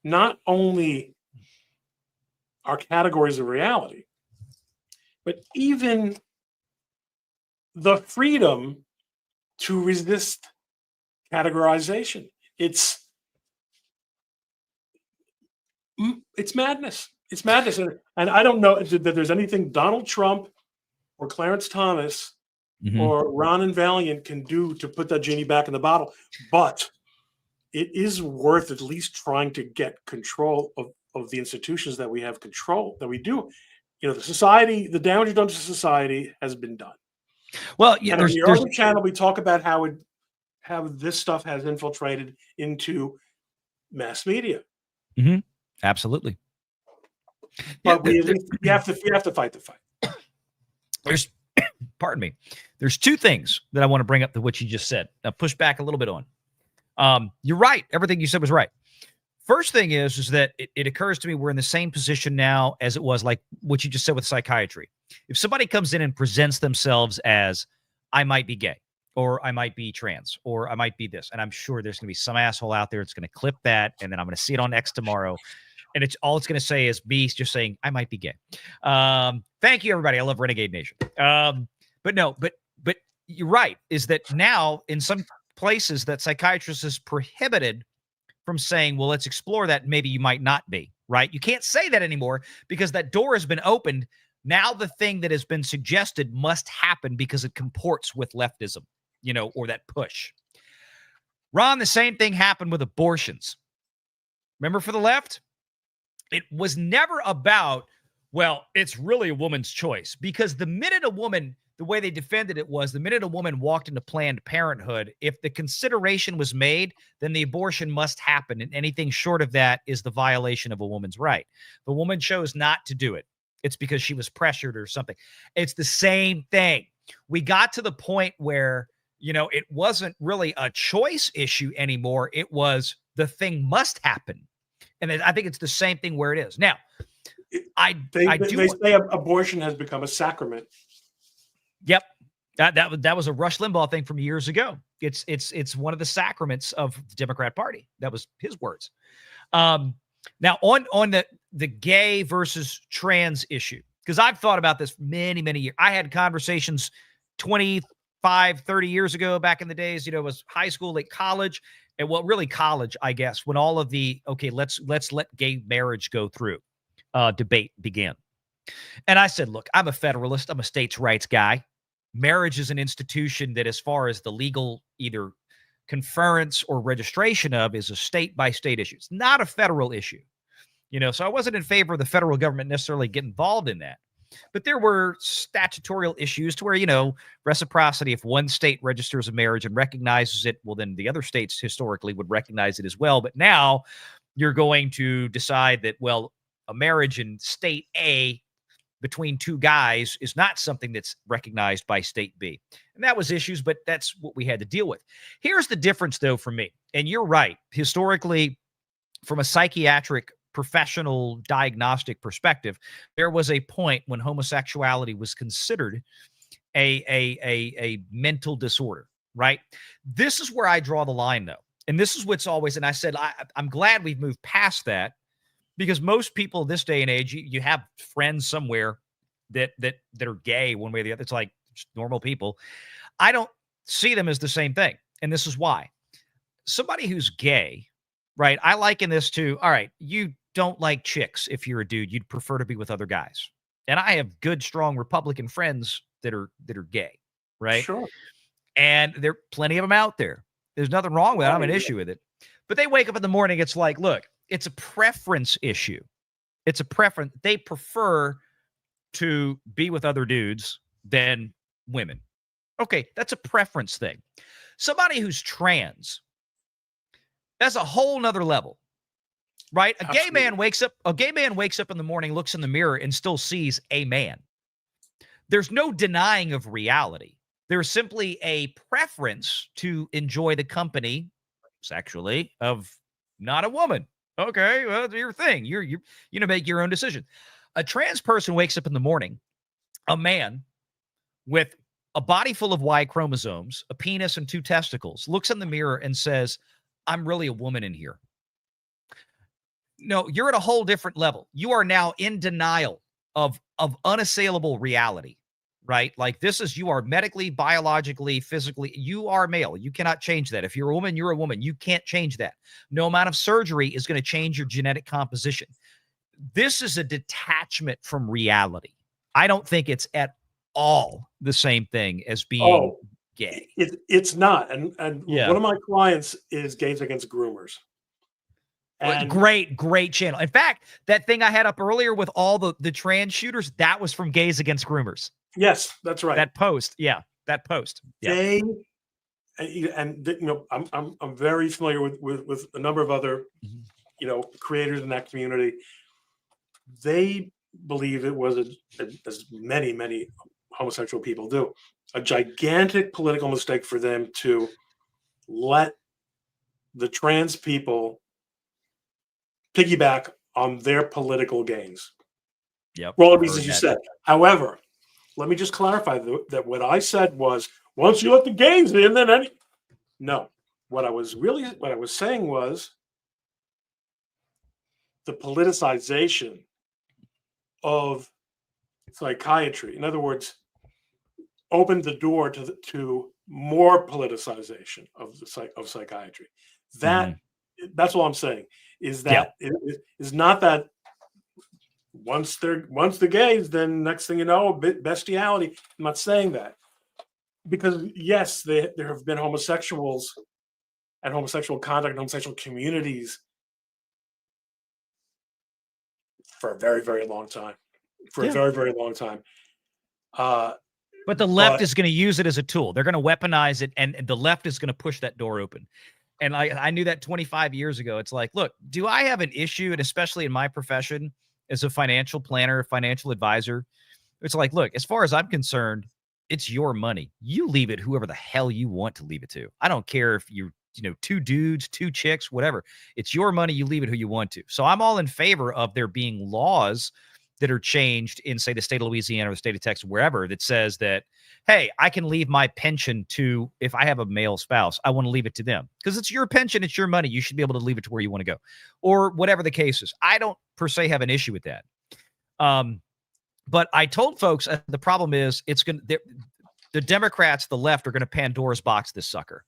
not only our categories of reality, but even the freedom to resist categorization. It's madness. It's madness. And I don't know that there's anything Donald Trump or Clarence Thomas or Ron and Valiant can do to put that genie back in the bottle. But it is worth at least trying to get control of the institutions that we have control, that we do. The society, the damage done to society has been done. Well, yeah, and on your other channel, we talk about how this stuff has infiltrated into mass media. Absolutely. But you have to fight the fight. There's, pardon me. There's two things that I want to bring up to what you just said. Now push back a little bit on. You're right. Everything you said was right. First thing is that it occurs to me we're in the same position now as it was like what you just said with psychiatry. If somebody comes in and presents themselves as, I might be gay, or I might be trans, or I might be this, and I'm sure there's going to be some asshole out there that's going to clip that, and then I'm going to see it on X tomorrow, and it's going to say is me just saying, I might be gay. Thank you, everybody. I love Renegade Nation. But you're right, is that now in some places that psychiatrists is prohibited from saying, well, let's explore that. Maybe you might not be, right? You can't say that anymore because that door has been opened. Now the thing that has been suggested must happen because it comports with leftism, or that push. Ron, the same thing happened with abortions. Remember, for the left, it was never about, well, it's really a woman's choice, because the minute a woman, the way they defended it was the minute a woman walked into Planned Parenthood, if the consideration was made, then the abortion must happen. And anything short of that is the violation of a woman's right. The woman chose not to do it. It's because she was pressured or something. It's the same thing. We got to the point where, it wasn't really a choice issue anymore. It was the thing must happen. And I think it's the same thing where it is. Now, they say abortion has become a sacrament. Yep. That was a Rush Limbaugh thing from years ago. It's one of the sacraments of the Democrat Party. That was his words. Now on the gay versus trans issue, because I've thought about this many, many years. I had conversations 25, 30 years ago, back in the days, it was high school, like college, and really college, I guess, when all of the, okay, let's let gay marriage go through debate began. And I said, look, I'm a federalist. I'm a states' rights guy. Marriage is an institution that, as far as the legal either conference or registration of, is a state-by-state issue. It's not a federal issue. So I wasn't in favor of the federal government necessarily getting involved in that. But there were statutorial issues to where, reciprocity, if one state registers a marriage and recognizes it, well, then the other states historically would recognize it as well. But now you're going to decide that, well, a marriage in state A between two guys is not something that's recognized by state B. And that was issues, but that's what we had to deal with. Here's the difference, though, for me. And you're right. Historically, from a psychiatric professional diagnostic perspective, there was a point when homosexuality was considered a mental disorder, right? This is where I draw the line, though. And this is what's always, and I said, I'm glad we've moved past that, because most people this day and age, you have friends somewhere that are gay one way or the other. It's like normal people. I don't see them as the same thing. And this is why. Somebody who's gay, right? I liken this to, all right, you don't like chicks if you're a dude. You'd prefer to be with other guys. And I have good, strong Republican friends that are gay, right? Sure. And there are plenty of them out there. There's nothing wrong with it. I don't have an issue with it. But they wake up in the morning, it's like, look, it's a preference issue. It's a preference. They prefer to be with other dudes than women. Okay, that's a preference thing. Somebody who's trans, that's a whole nother level, right? A gay man wakes up in the morning, looks in the mirror, and still sees a man. There's no denying of reality. There's simply a preference to enjoy the company sexually of not a woman. Okay, well, it's your thing. You make your own decision. A trans person wakes up in the morning, a man with a body full of Y chromosomes, a penis and 2 testicles, looks in the mirror and says, I'm really a woman in here. No, you're at a whole different level. You are now in denial of unassailable reality, right? Like, you are medically, biologically, physically, you are male. You cannot change that. If you're a woman, you're a woman. You can't change that. No amount of surgery is going to change your genetic composition. this is a detachment from reality. I don't think it's at all the same thing as being gay. It's not. And Yeah. one of my clients is Gays Against Groomers. And Great channel. In fact, that thing I had up earlier with all the trans shooters, that was from Gays Against Groomers. Yes, that's right. That post. Yeah. That post. Yeah. They and you know, I'm very familiar with a number of other, you know, creators in that community. They believe it was as many homosexual people do, a gigantic political mistake for them to let the trans people piggyback on their political gains. Yep. For all the reasons you said. However, let me just clarify that what I said was, once you let the gays in, then no. What I was saying was the politicization of psychiatry. In other words, opened the door to more politicization of psychiatry. That's all I'm saying. Is that it is not that once the gays, then next thing you know, bestiality. I'm not saying that, because yes, there have been homosexuals and homosexual conduct and homosexual communities for a very, very long time. A very, very long time. But the left is going to use it as a tool. They're going to weaponize it, and the left is going to push that door open. And I knew that 25 years ago. It's like, look, do I have an issue? And especially in my profession as a financial planner, financial advisor, it's like, look, as far as I'm concerned, it's your money. You leave it whoever the hell you want to leave it to. I don't care if you know, 2 dudes, 2 chicks, whatever. It's your money. You leave it who you want to. So I'm all in favor of there being laws that are changed in, say, the state of Louisiana or the state of Texas, wherever, that says that, hey, I can leave my pension to, if I have a male spouse, I want to leave it to them because it's your pension, it's your money. You should be able to leave it to where you want to go, or whatever the case is. I don't per se have an issue with that. But I told folks the problem is the Democrats, the left, are going to Pandora's box this sucker.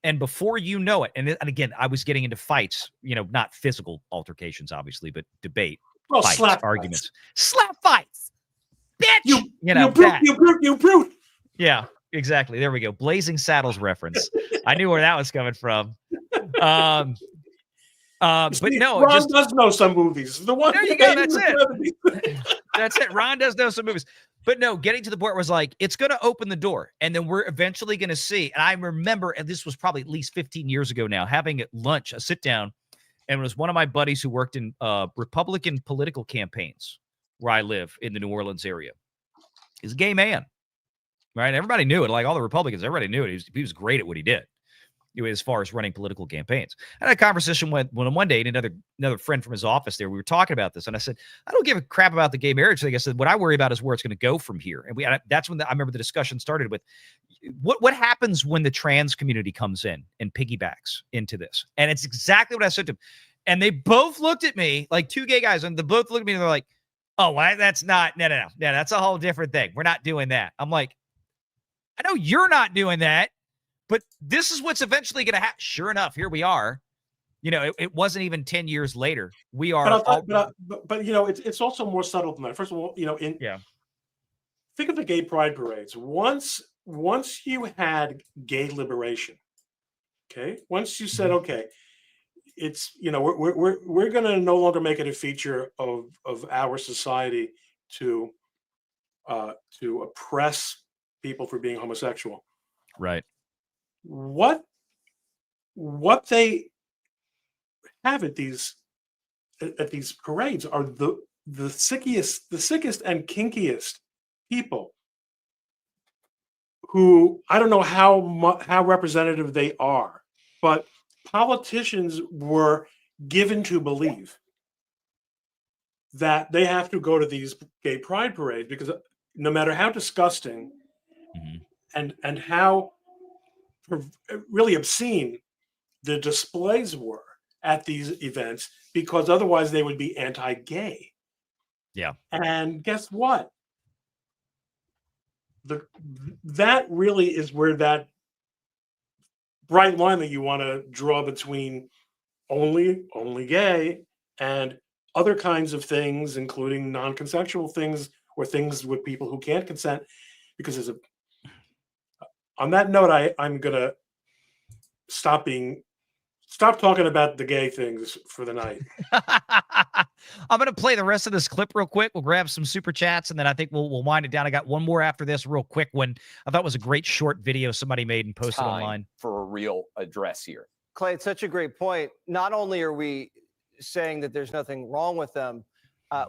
And before you know it, and again, I was getting into fights, you know, not physical altercations, obviously, but debate. Well, fights, arguments, slap fights, bitch. You brute. Yeah, exactly. There we go. Blazing Saddles reference. I knew where that was coming from. But no, Ron does know some movies. The one there you go. That's it. That's it. Ron does know some movies. But no, getting to the point was like, it's going to open the door, and then we're eventually going to see. And I remember, and this was probably at least 15 years ago now, having at lunch a sit down. And it was one of my buddies who worked in Republican political campaigns where I live in the New Orleans area. He's a gay man, right? Everybody knew it. Like all the Republicans, everybody knew it. He was great at what he did, as far as running political campaigns. I had a conversation with one day, and another friend from his office there. We were talking about this, and I said, I don't give a crap about the gay marriage thing. I said, what I worry about is where it's going to go from here. And that's when I remember the discussion started with, what happens when the trans community comes in and piggybacks into this? And it's exactly what I said to them. And they both looked at me like 2 gay guys, and they both looked at me and they're like, oh, that's not, no, that's a whole different thing. We're not doing that. I'm like, I know you're not doing that, but this is what's eventually going to happen. Sure enough, here we are. You know, it wasn't even 10 years later. We are. But you know, it's also more subtle than that. First of all, you know, think of the gay pride parades. Once you had gay liberation, okay. Once you said, okay, it's, you know, we're going to no longer make it a feature of our society to oppress people for being homosexual. Right. What they have at these parades are the sickest and kinkiest people who, I don't know how representative they are, but politicians were given to believe that they have to go to these gay pride parades because no matter how disgusting and how really obscene the displays were at these events, because otherwise they would be anti-gay. Yeah. And guess what? That really is where that bright line that you want to draw between only gay and other kinds of things, including non-consensual things or things with people who can't consent. Because on that note, I'm gonna stop talking about the gay things for the night. I'm going to play the rest of this clip real quick. We'll grab some super chats, and then I think we'll wind it down. I got one more after this, real quick one. I thought was a great short video somebody made and posted online. For a real address here. Clay, it's such a great point. Not only are we saying that there's nothing wrong with them,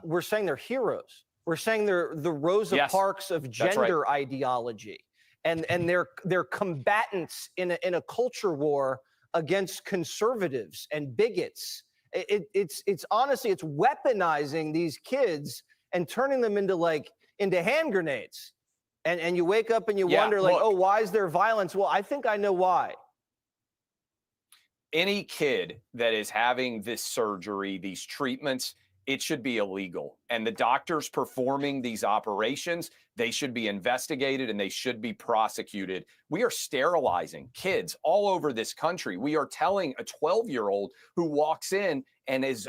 we're saying they're heroes. We're saying they're the Rosa Parks of gender ideology, and they're combatants in a culture war against conservatives and bigots. It's honestly, it's weaponizing these kids and turning them into hand grenades. And you wake up and you wonder, like, oh, why is there violence? Well, I think I know why. Any kid that is having this surgery, these treatments, it should be illegal. And the doctors performing these operations, they should be investigated and they should be prosecuted. We are sterilizing kids all over this country. We are telling a 12-year-old who walks in and is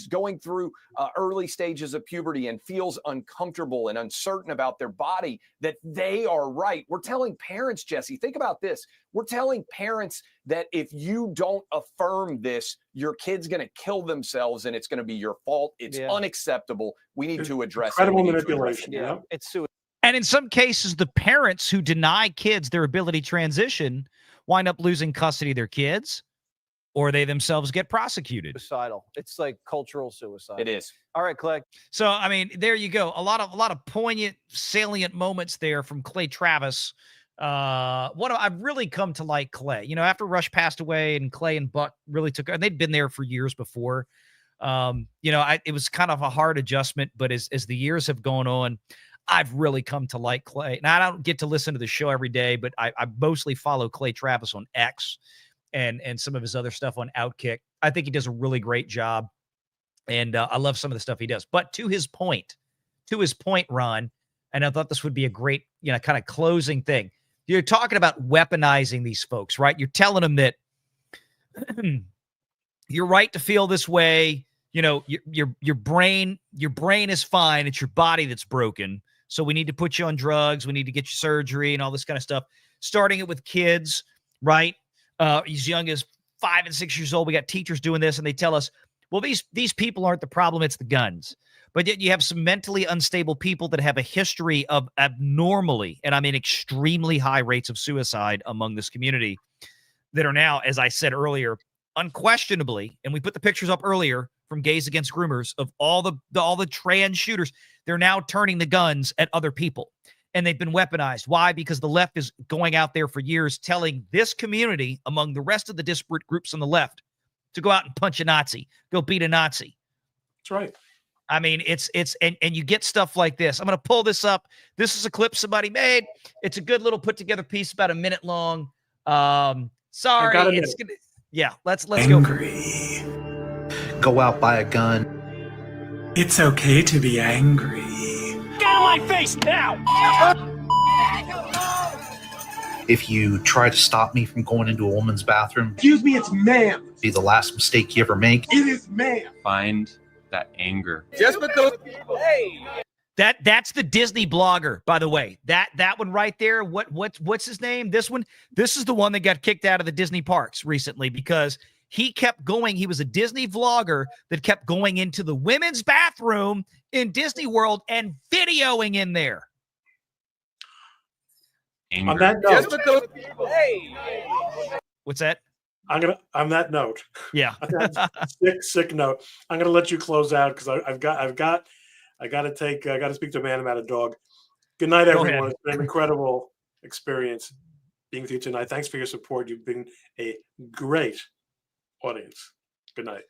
going through early stages of puberty and feels uncomfortable and uncertain about their body that they are right. We're telling parents, Jesse, think about this. We're telling parents that if you don't affirm this, your kid's going to kill themselves and it's going to be your fault. It's unacceptable. We need to address incredible manipulation. Yeah, it's suicide. And in some cases, the parents who deny kids their ability to transition wind up losing custody of their kids, or they themselves get prosecuted. Suicidal. It's like cultural suicide. It is. All right, Clay. So, I mean, there you go. A lot of poignant, salient moments there from Clay Travis. I've really come to like Clay. You know, after Rush passed away and Clay and Buck really took, and they'd been there for years before. It was kind of a hard adjustment, but as the years have gone on, I've really come to like Clay. Now, I don't get to listen to the show every day, but I mostly follow Clay Travis on X and some of his other stuff on Outkick. I think he does a really great job, and I love some of the stuff he does. But to his point, Ron, and I thought this would be a great, kind of closing thing. You're talking about weaponizing these folks, right? You're telling them that you're right to feel this way. You know, your brain is fine. It's your body that's broken. So we need to put you on drugs. We need to get you surgery and all this kind of stuff. Starting it with kids, right? As young as 5 and 6 years old, we got teachers doing this, and they tell us, well, these people aren't the problem. It's the guns. But yet you have some mentally unstable people that have a history of abnormally, and I mean extremely high rates of suicide among this community that are now, as I said earlier, unquestionably, and we put the pictures up earlier from Gays Against Groomers of all the trans shooters, they're now turning the guns at other people. And they've been weaponized. Why? Because the left is going out there for years telling this community, among the rest of the disparate groups on the left, to go out and punch a Nazi, go beat a Nazi. That's right. I mean, and you get stuff like this. I'm going to pull this up. This is a clip somebody made. It's a good little put together piece, about a minute long. Sorry. It's gonna, yeah, let's angry. Go out, buy a gun. It's okay to be angry. Get out of my face now! If you try to stop me from going into a woman's bathroom, Excuse me, it's ma'am. Be the last mistake you ever make. It is ma'am. Find that anger. Just because people, hey. That's the Disney blogger, by the way. That one right there. What's his name? This is the one that got kicked out of the Disney parks recently because he kept going. He was a Disney vlogger that kept going into the women's bathroom in Disney World and videoing in there. Anger. On that note, just because people, hey. What's that? On that note. Yeah. sick note. I'm gonna let you close out because I got to speak to a man about a dog. Good night, everyone. It's been an incredible experience being with you tonight. Thanks for your support. You've been a great audience. Good night.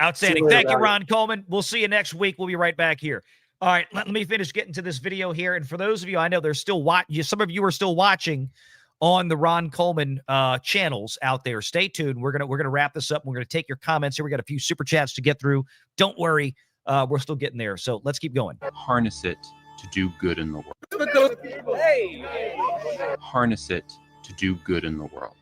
Outstanding. Thank you, Ron Coleman. We'll see you next week. We'll be right back here. All right, let me finish getting to this video here. And for those of you, I know there's still some of you are still watching on the Ron Coleman channels out there. Stay tuned. We're gonna wrap this up. We're gonna take your comments here. We got a few super chats to get through. Don't worry. We're still getting there. So let's keep going. Harness it to do good in the world. Hey. Harness it to do good in the world.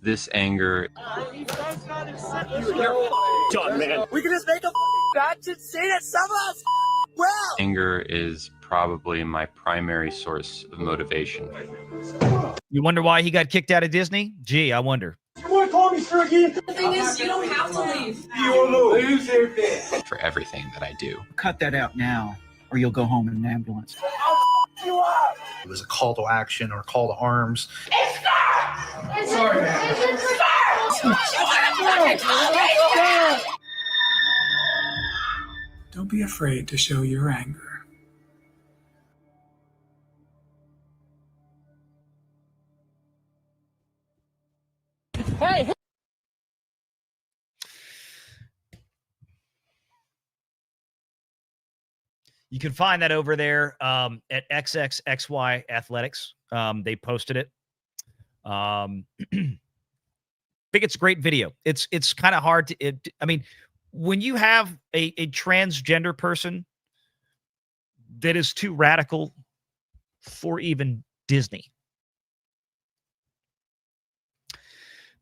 This anger, Done, man. We can just make a match and say that some of us well. anger is probably my primary source of motivation. You wonder why he got kicked out of Disney? Gee, I wonder. You want to call me sir again? The thing is, you don't have to leave. You lose it. For everything that I do. Cut that out now, or you'll go home in an ambulance. You up. It was a call to action or a call to arms. It's Scar! Sorry, man. Don't be afraid to show your anger. Hey! You can find that over there at XXXY Athletics. They posted it. I think it's a great video. It's kind of hard to. I mean, when you have a transgender person that is too radical for even Disney,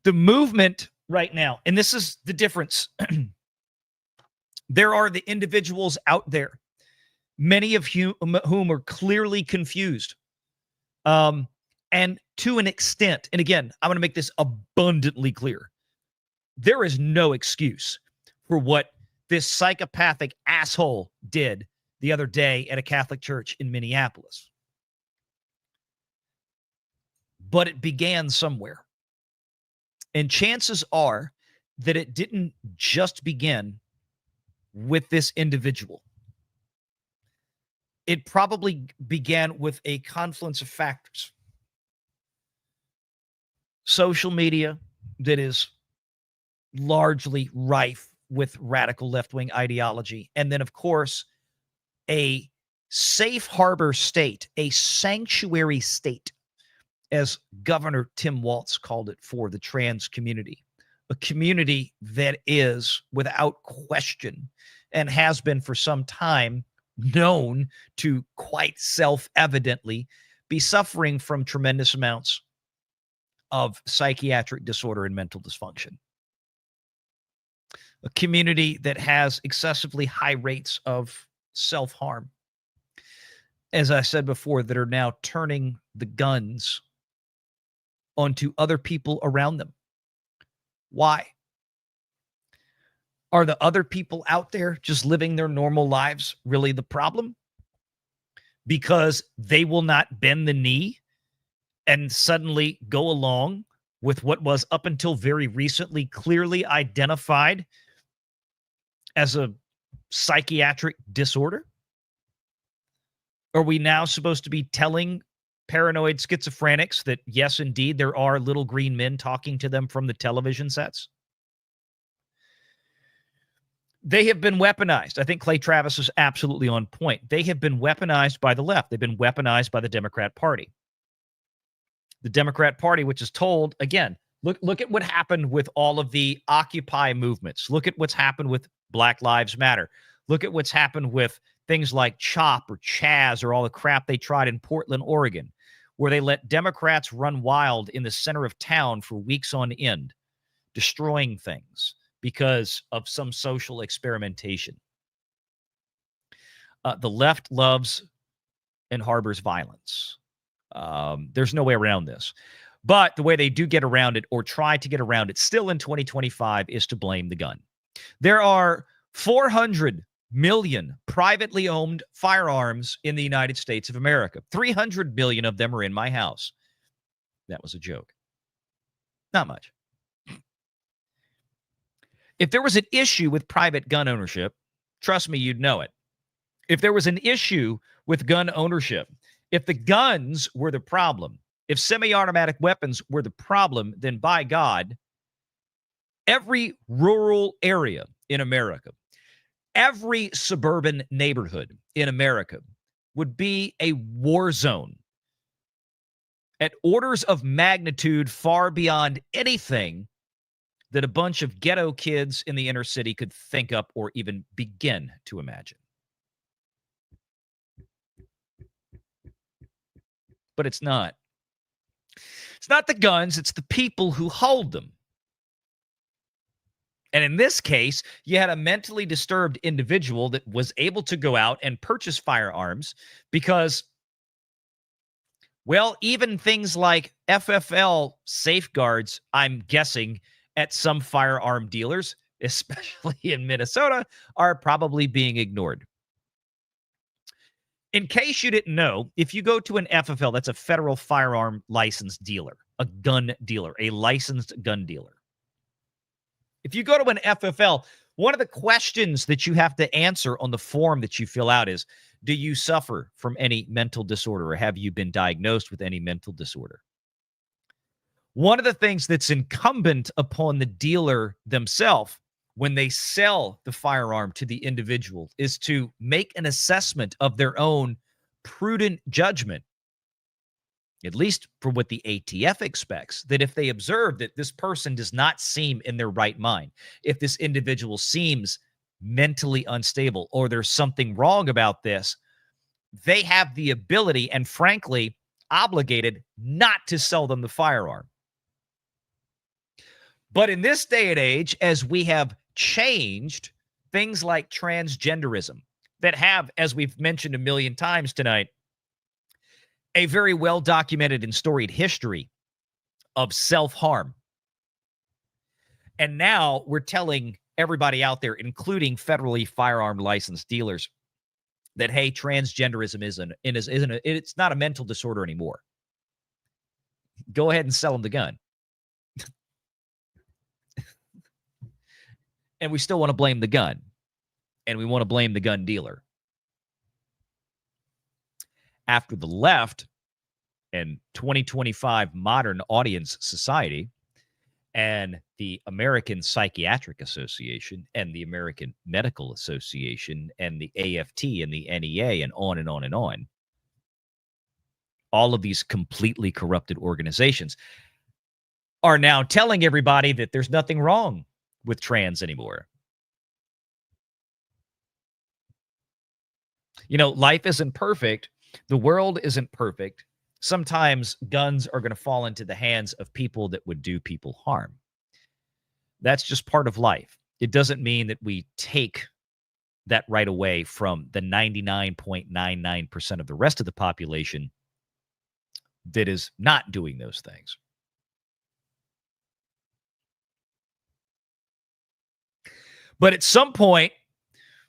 the movement right now, and this is the difference. There are the individuals out there, many of whom are clearly confused. And to an extent, and again, I'm going to make this abundantly clear. There is no excuse for what this psychopathic asshole did the other day at a Catholic church in Minneapolis. But it began somewhere. And chances are that it didn't just begin with this individual. It probably began with a confluence of factors. Social media that is largely rife with radical left-wing ideology. And then, of course, a safe harbor state, a sanctuary state, as Governor Tim Walz called it, for the trans community. A community that is, without question, and has been for some time, known to quite self-evidently be suffering from tremendous amounts of psychiatric disorder and mental dysfunction. A community that has excessively high rates of self-harm. As I said before, that are now turning the guns onto other people around them. Why? Are the other people out there just living their normal lives really the problem? Because they will not bend the knee and suddenly go along with what was up until very recently clearly identified as a psychiatric disorder? Are we now supposed to be telling paranoid schizophrenics that, yes, indeed, there are little green men talking to them from the television sets? They have been weaponized. I think Clay Travis is absolutely on point. They have been weaponized by the left. They've been weaponized by the Democrat Party. The Democrat Party, which is told, again, look at what happened with all of the Occupy movements. Look at what's happened with Black Lives Matter. Look at what's happened with things like CHOP or Chaz or all the crap they tried in Portland, Oregon, where they let Democrats run wild in the center of town for weeks on end, destroying things because of some social experimentation. The left loves and harbors violence. There's no way around this. But the way they do get around it, or try to get around it still in 2025, is to blame the gun. There are 400 million privately owned firearms in the United States of America. 300 million of them are in my house. That was a joke. Not much. If there was an issue with private gun ownership, trust me, you'd know it. If there was an issue with gun ownership, if the guns were the problem, if semi-automatic weapons were the problem, then by God, every rural area in America, every suburban neighborhood in America would be a war zone at orders of magnitude far beyond anything that a bunch of ghetto kids in the inner city could think up or even begin to imagine. But it's not. It's not the guns, it's the people who hold them. And in this case, you had a mentally disturbed individual that was able to go out and purchase firearms because, well, even things like FFL safeguards, I'm guessing, at some firearm dealers, especially in Minnesota, are probably being ignored. In case you didn't know, if you go to an FFL, that's a federal firearm license dealer, a gun dealer, a licensed gun dealer. If you go to an FFL, one of the questions that you have to answer on the form that you fill out is, do you suffer from any mental disorder or have you been diagnosed with any mental disorder? One of the things that's incumbent upon the dealer themselves when they sell the firearm to the individual is to make an assessment of their own prudent judgment, at least for what the ATF expects, that if they observe that this person does not seem in their right mind, if this individual seems mentally unstable or there's something wrong about this, they have the ability and frankly obligated not to sell them the firearm. But in this day and age, as we have changed things like transgenderism that have, as we've mentioned a million times tonight, a very well-documented and storied history of self-harm. And now we're telling everybody out there, including federally firearm licensed dealers, that, hey, transgenderism it's not a mental disorder anymore. Go ahead and sell them the gun. And we still want to blame the gun. And we want to blame the gun dealer. After the left and 2025 modern audience society and the American Psychiatric Association and the American Medical Association and the AFT and the NEA and on and on and on, all of these completely corrupted organizations are now telling everybody that there's nothing wrong with trans anymore. You know, life isn't perfect. The world isn't perfect. Sometimes guns are going to fall into the hands of people that would do people harm. That's just part of life. It doesn't mean that we take that right away from the 99.99% of the rest of the population that is not doing those things. But at some point,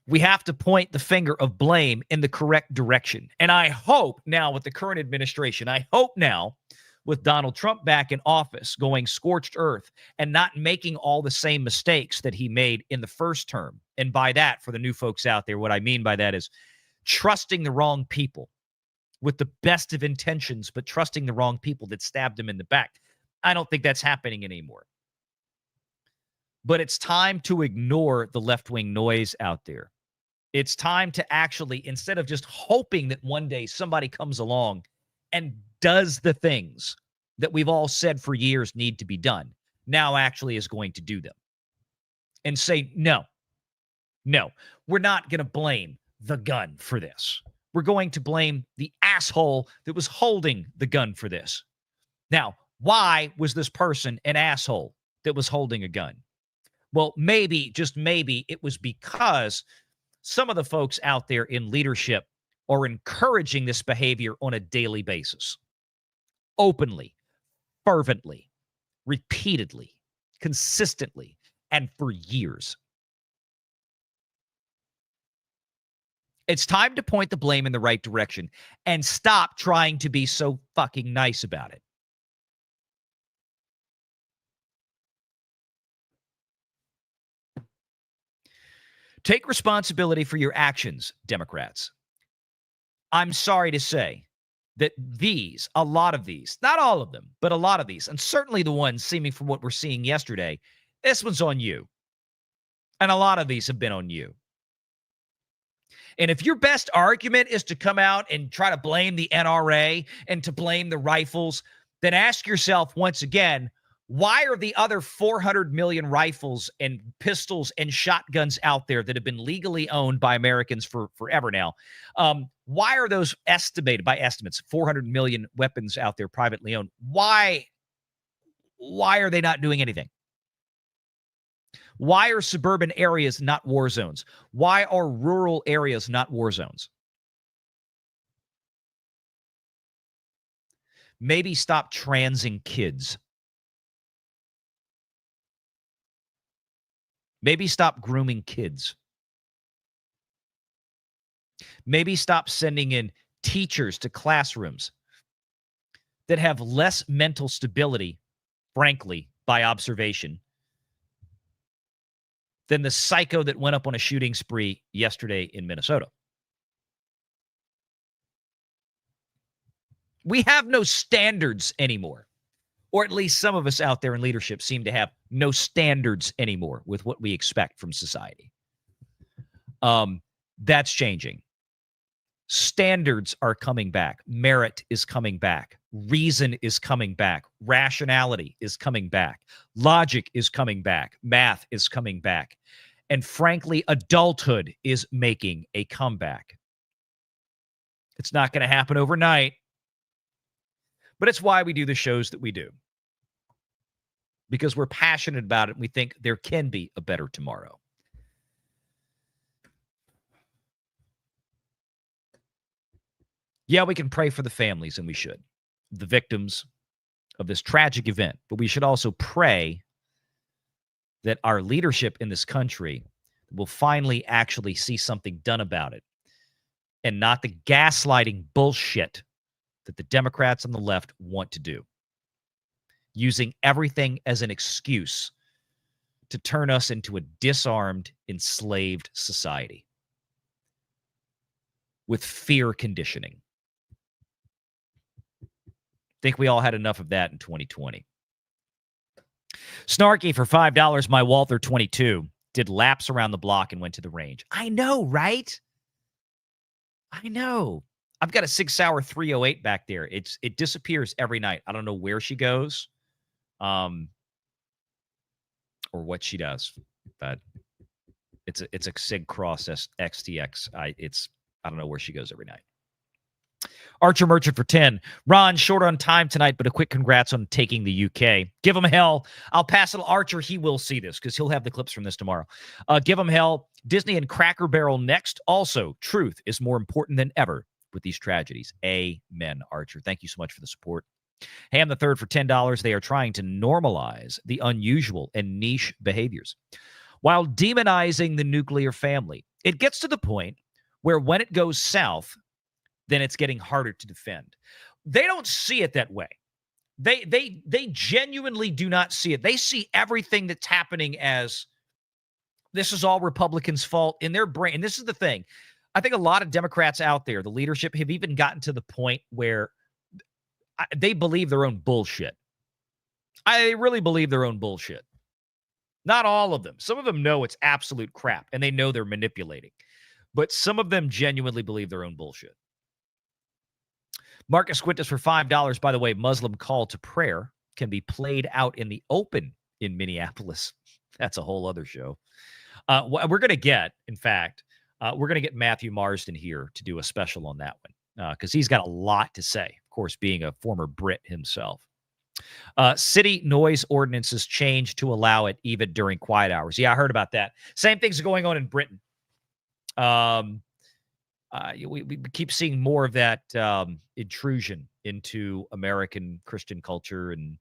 we have to point the finger of blame in the correct direction. And I hope now with the current administration, I hope now with Donald Trump back in office, going scorched earth and not making all the same mistakes that he made in the first term. And by that, for the new folks out there, what I mean by that is trusting the wrong people with the best of intentions, but trusting the wrong people that stabbed him in the back. I don't think that's happening anymore. But it's time to ignore the left-wing noise out there. It's time to actually, instead of just hoping that one day somebody comes along and does the things that we've all said for years need to be done, now actually is going to do them. And say, no, we're not going to blame the gun for this. We're going to blame the asshole that was holding the gun for this. Now, why was this person an asshole that was holding a gun? Well, maybe, just maybe, it was because some of the folks out there in leadership are encouraging this behavior on a daily basis. Openly, fervently, repeatedly, consistently, and for years. It's time to point the blame in the right direction and stop trying to be so fucking nice about it. Take responsibility for your actions, Democrats. I'm sorry to say that a lot of these, not all of them, but a lot of these, and certainly the ones seeming from what we're seeing yesterday, this one's on you. And a lot of these have been on you. And if your best argument is to come out and try to blame the NRA and to blame the rifles, then ask yourself once again, why are the other 400 million rifles and pistols and shotguns out there that have been legally owned by Americans for forever now? Why are those estimated by estimates, 400 million weapons out there privately owned? Why Why are they not doing anything? Why are suburban areas not war zones? Why are rural areas not war zones? Maybe stop transing kids. Maybe stop grooming kids. Maybe stop sending in teachers to classrooms that have less mental stability, frankly, by observation, than the psycho that went up on a shooting spree yesterday in Minnesota. We have no standards anymore. Or at least some of us out there in leadership seem to have no standards anymore with what we expect from society. That's changing. Standards are coming back. Merit is coming back. Reason is coming back. Rationality is coming back. Logic is coming back. Math is coming back. And frankly, adulthood is making a comeback. It's not going to happen overnight, but it's why we do the shows that we do. Because we're passionate about it and we think there can be a better tomorrow. Yeah, we can pray for the families, and we should, the victims of this tragic event. But we should also pray that our leadership in this country will finally actually see something done about it, and not the gaslighting bullshit that the Democrats on the left want to do, using everything as an excuse to turn us into a disarmed, enslaved society with fear conditioning. Think we all had enough of that in 2020. Snarky for $5, my Walther 22 did laps around the block and went to the range. I know, right? I know. I've got a 6 Hour 308 back there. It disappears every night. I don't know where she goes, or what she does, but it's a Sig Cross XTX. I don't know where she goes every night. Archer Merchant for 10. Ron, short on time tonight, but a quick congrats on taking the UK. Give him hell. I'll pass it to Archer. He will see this because he'll have the clips from this tomorrow. Give him hell. Disney and Cracker Barrel next. Also, truth is more important than ever with these tragedies. Amen, Archer. Thank you so much for the support. Ham the Third for $10. They are trying to normalize the unusual and niche behaviors while demonizing the nuclear family. It gets to the point where when it goes south, then it's getting harder to defend. They don't see it that way. They genuinely do not see it. They see everything that's happening as this is all Republicans' fault in their brain. And this is the thing. I think a lot of Democrats out there, the leadership, have even gotten to the point where they believe their own bullshit. I really believe their own bullshit. Not all of them. Some of them know it's absolute crap, and they know they're manipulating. But some of them genuinely believe their own bullshit. Marcus Quintus for $5. By the way, Muslim call to prayer can be played out in the open in Minneapolis. That's a whole other show. We're going to get, in fact, we're going to get Matthew Marsden here to do a special on that one because he's got a lot to say, of course, being a former Brit himself. City noise ordinances changed to allow it even during quiet hours. Yeah, I heard about that. Same things going on in Britain. We keep seeing more of that intrusion into American Christian culture and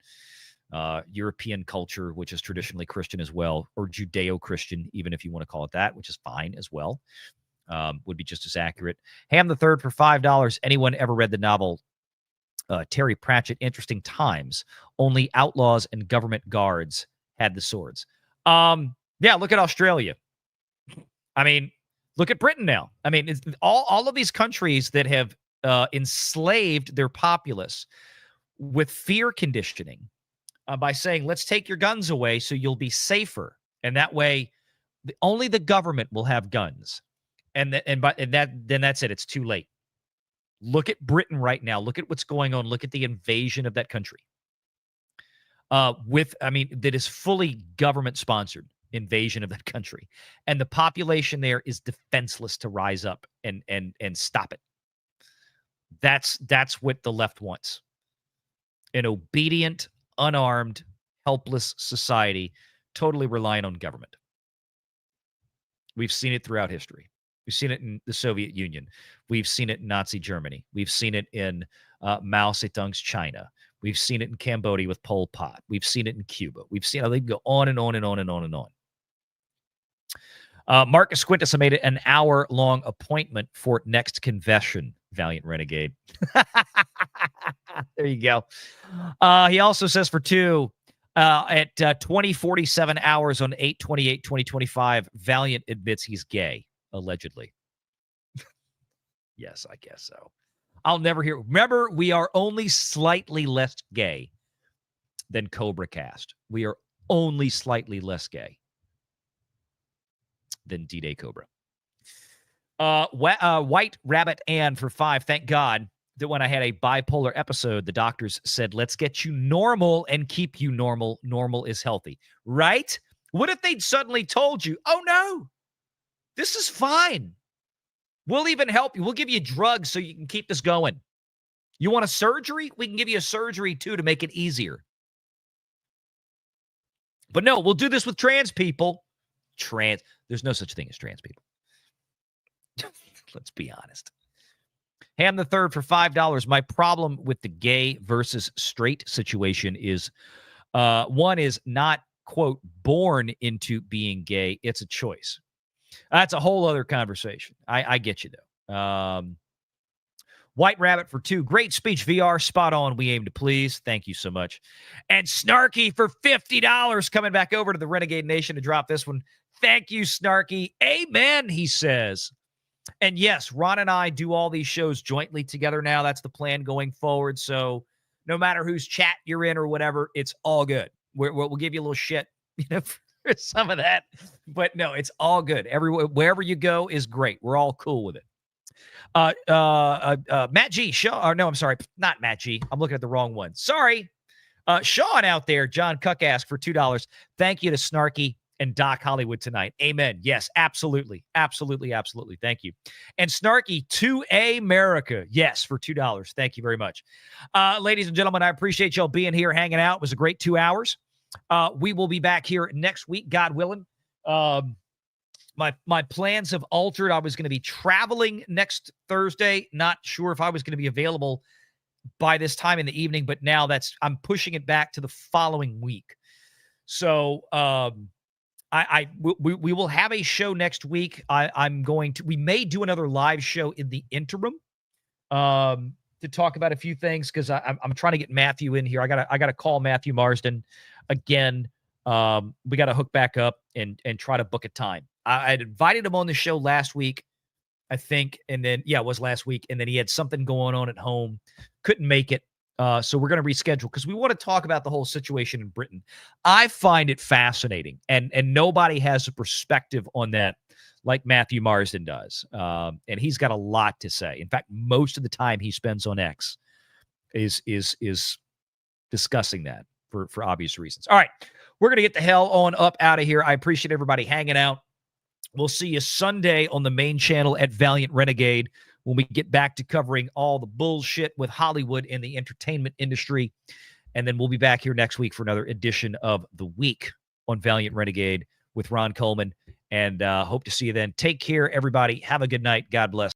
European culture, which is traditionally Christian as well, or Judeo-Christian, even if you want to call it that, which is fine as well. Would be just as accurate. Ham the Third for $5. Anyone ever read the novel Terry Pratchett, Interesting Times? Only outlaws and government guards had the swords. Yeah, look at Australia. I mean, look at Britain now. I mean, it's all of these countries that have enslaved their populace with fear conditioning by saying, let's take your guns away so you'll be safer. And that way, only the government will have guns. And then that's it. It's too late. Look at Britain right now. Look at what's going on. Look at the invasion of that country. That is fully government-sponsored invasion of that country. And the population there is defenseless to rise up and stop it. That's what the left wants. An obedient, unarmed, helpless society, totally reliant on government. We've seen it throughout history. We've seen it in the Soviet Union. We've seen it in Nazi Germany. We've seen it in Mao Zedong's China. We've seen it in Cambodia with Pol Pot. We've seen it in Cuba. We've seen it. They go on and on and on and on and on. Marcus Quintus, I made it an hour-long appointment for next confession, Valiant Renegade. There you go. He also says for two, at 20:47 hours on 8/28/2025, Valiant admits he's gay, allegedly. Yes, I guess so. I'll never hear. Remember, we are only slightly less gay than Cobra Cast. We are only slightly less gay than D-Day Cobra. White Rabbit Ann for 5. Thank God that when I had a bipolar episode, the doctors said, let's get you normal and keep you normal. Normal is healthy. Right? What if they'd suddenly told you, oh, no, this is fine. We'll even help you. We'll give you drugs so you can keep this going. You want a surgery? We can give you a surgery, too, to make it easier. But no, we'll do this with trans people. There's no such thing as trans people. Let's be honest. Ham the Third for $5. My problem with the gay versus straight situation is one is not, quote, born into being gay. It's a choice. That's a whole other conversation. I get you, though. White Rabbit for 2. Great speech, VR. Spot on. We aim to please. Thank you so much. And Snarky for $50 coming back over to the Renegade Nation to drop this one. Thank you, Snarky. Amen, he says. And yes, Ron and I do all these shows jointly together now. That's the plan going forward. So no matter whose chat you're in or whatever, it's all good. We'll give you a little shit, for some of that. But no, it's all good. Wherever you go is great. We're all cool with it. Matt G. No, I'm sorry. Not Matt G. I'm looking at the wrong one. Sorry. Sean out there, John Cook asked for $2. Thank you to Snarky and Doc Hollywood tonight. Amen. Yes, absolutely. Absolutely. Absolutely. Thank you. And Snarky to America. Yes, for $2. Thank you very much. Ladies and gentlemen, I appreciate y'all being here, hanging out. It was a great 2 hours. We will be back here next week, God willing. My plans have altered. I was going to be traveling next Thursday. Not sure if I was going to be available by this time in the evening, but now I'm pushing it back to the following week. So we will have a show next week. We may do another live show in the interim to talk about a few things because I'm trying to get Matthew in here. I gotta call Matthew Marsden again. We got to hook back up and try to book a time. I'd invited him on the show last week, I think. And then, it was last week. And then he had something going on at home. Couldn't make it. So we're going to reschedule because we want to talk about the whole situation in Britain. I find it fascinating. And nobody has a perspective on that like Matthew Marsden does. And he's got a lot to say. In fact, most of the time he spends on X is discussing that for obvious reasons. All right. We're going to get the hell on up out of here. I appreciate everybody hanging out. We'll see you Sunday on the main channel at Valiant Renegade when we get back to covering all the bullshit with Hollywood and the entertainment industry. And then we'll be back here next week for another edition of The Week on Valiant Renegade with Ron Coleman. And hope to see you then. Take care, everybody. Have a good night. God bless.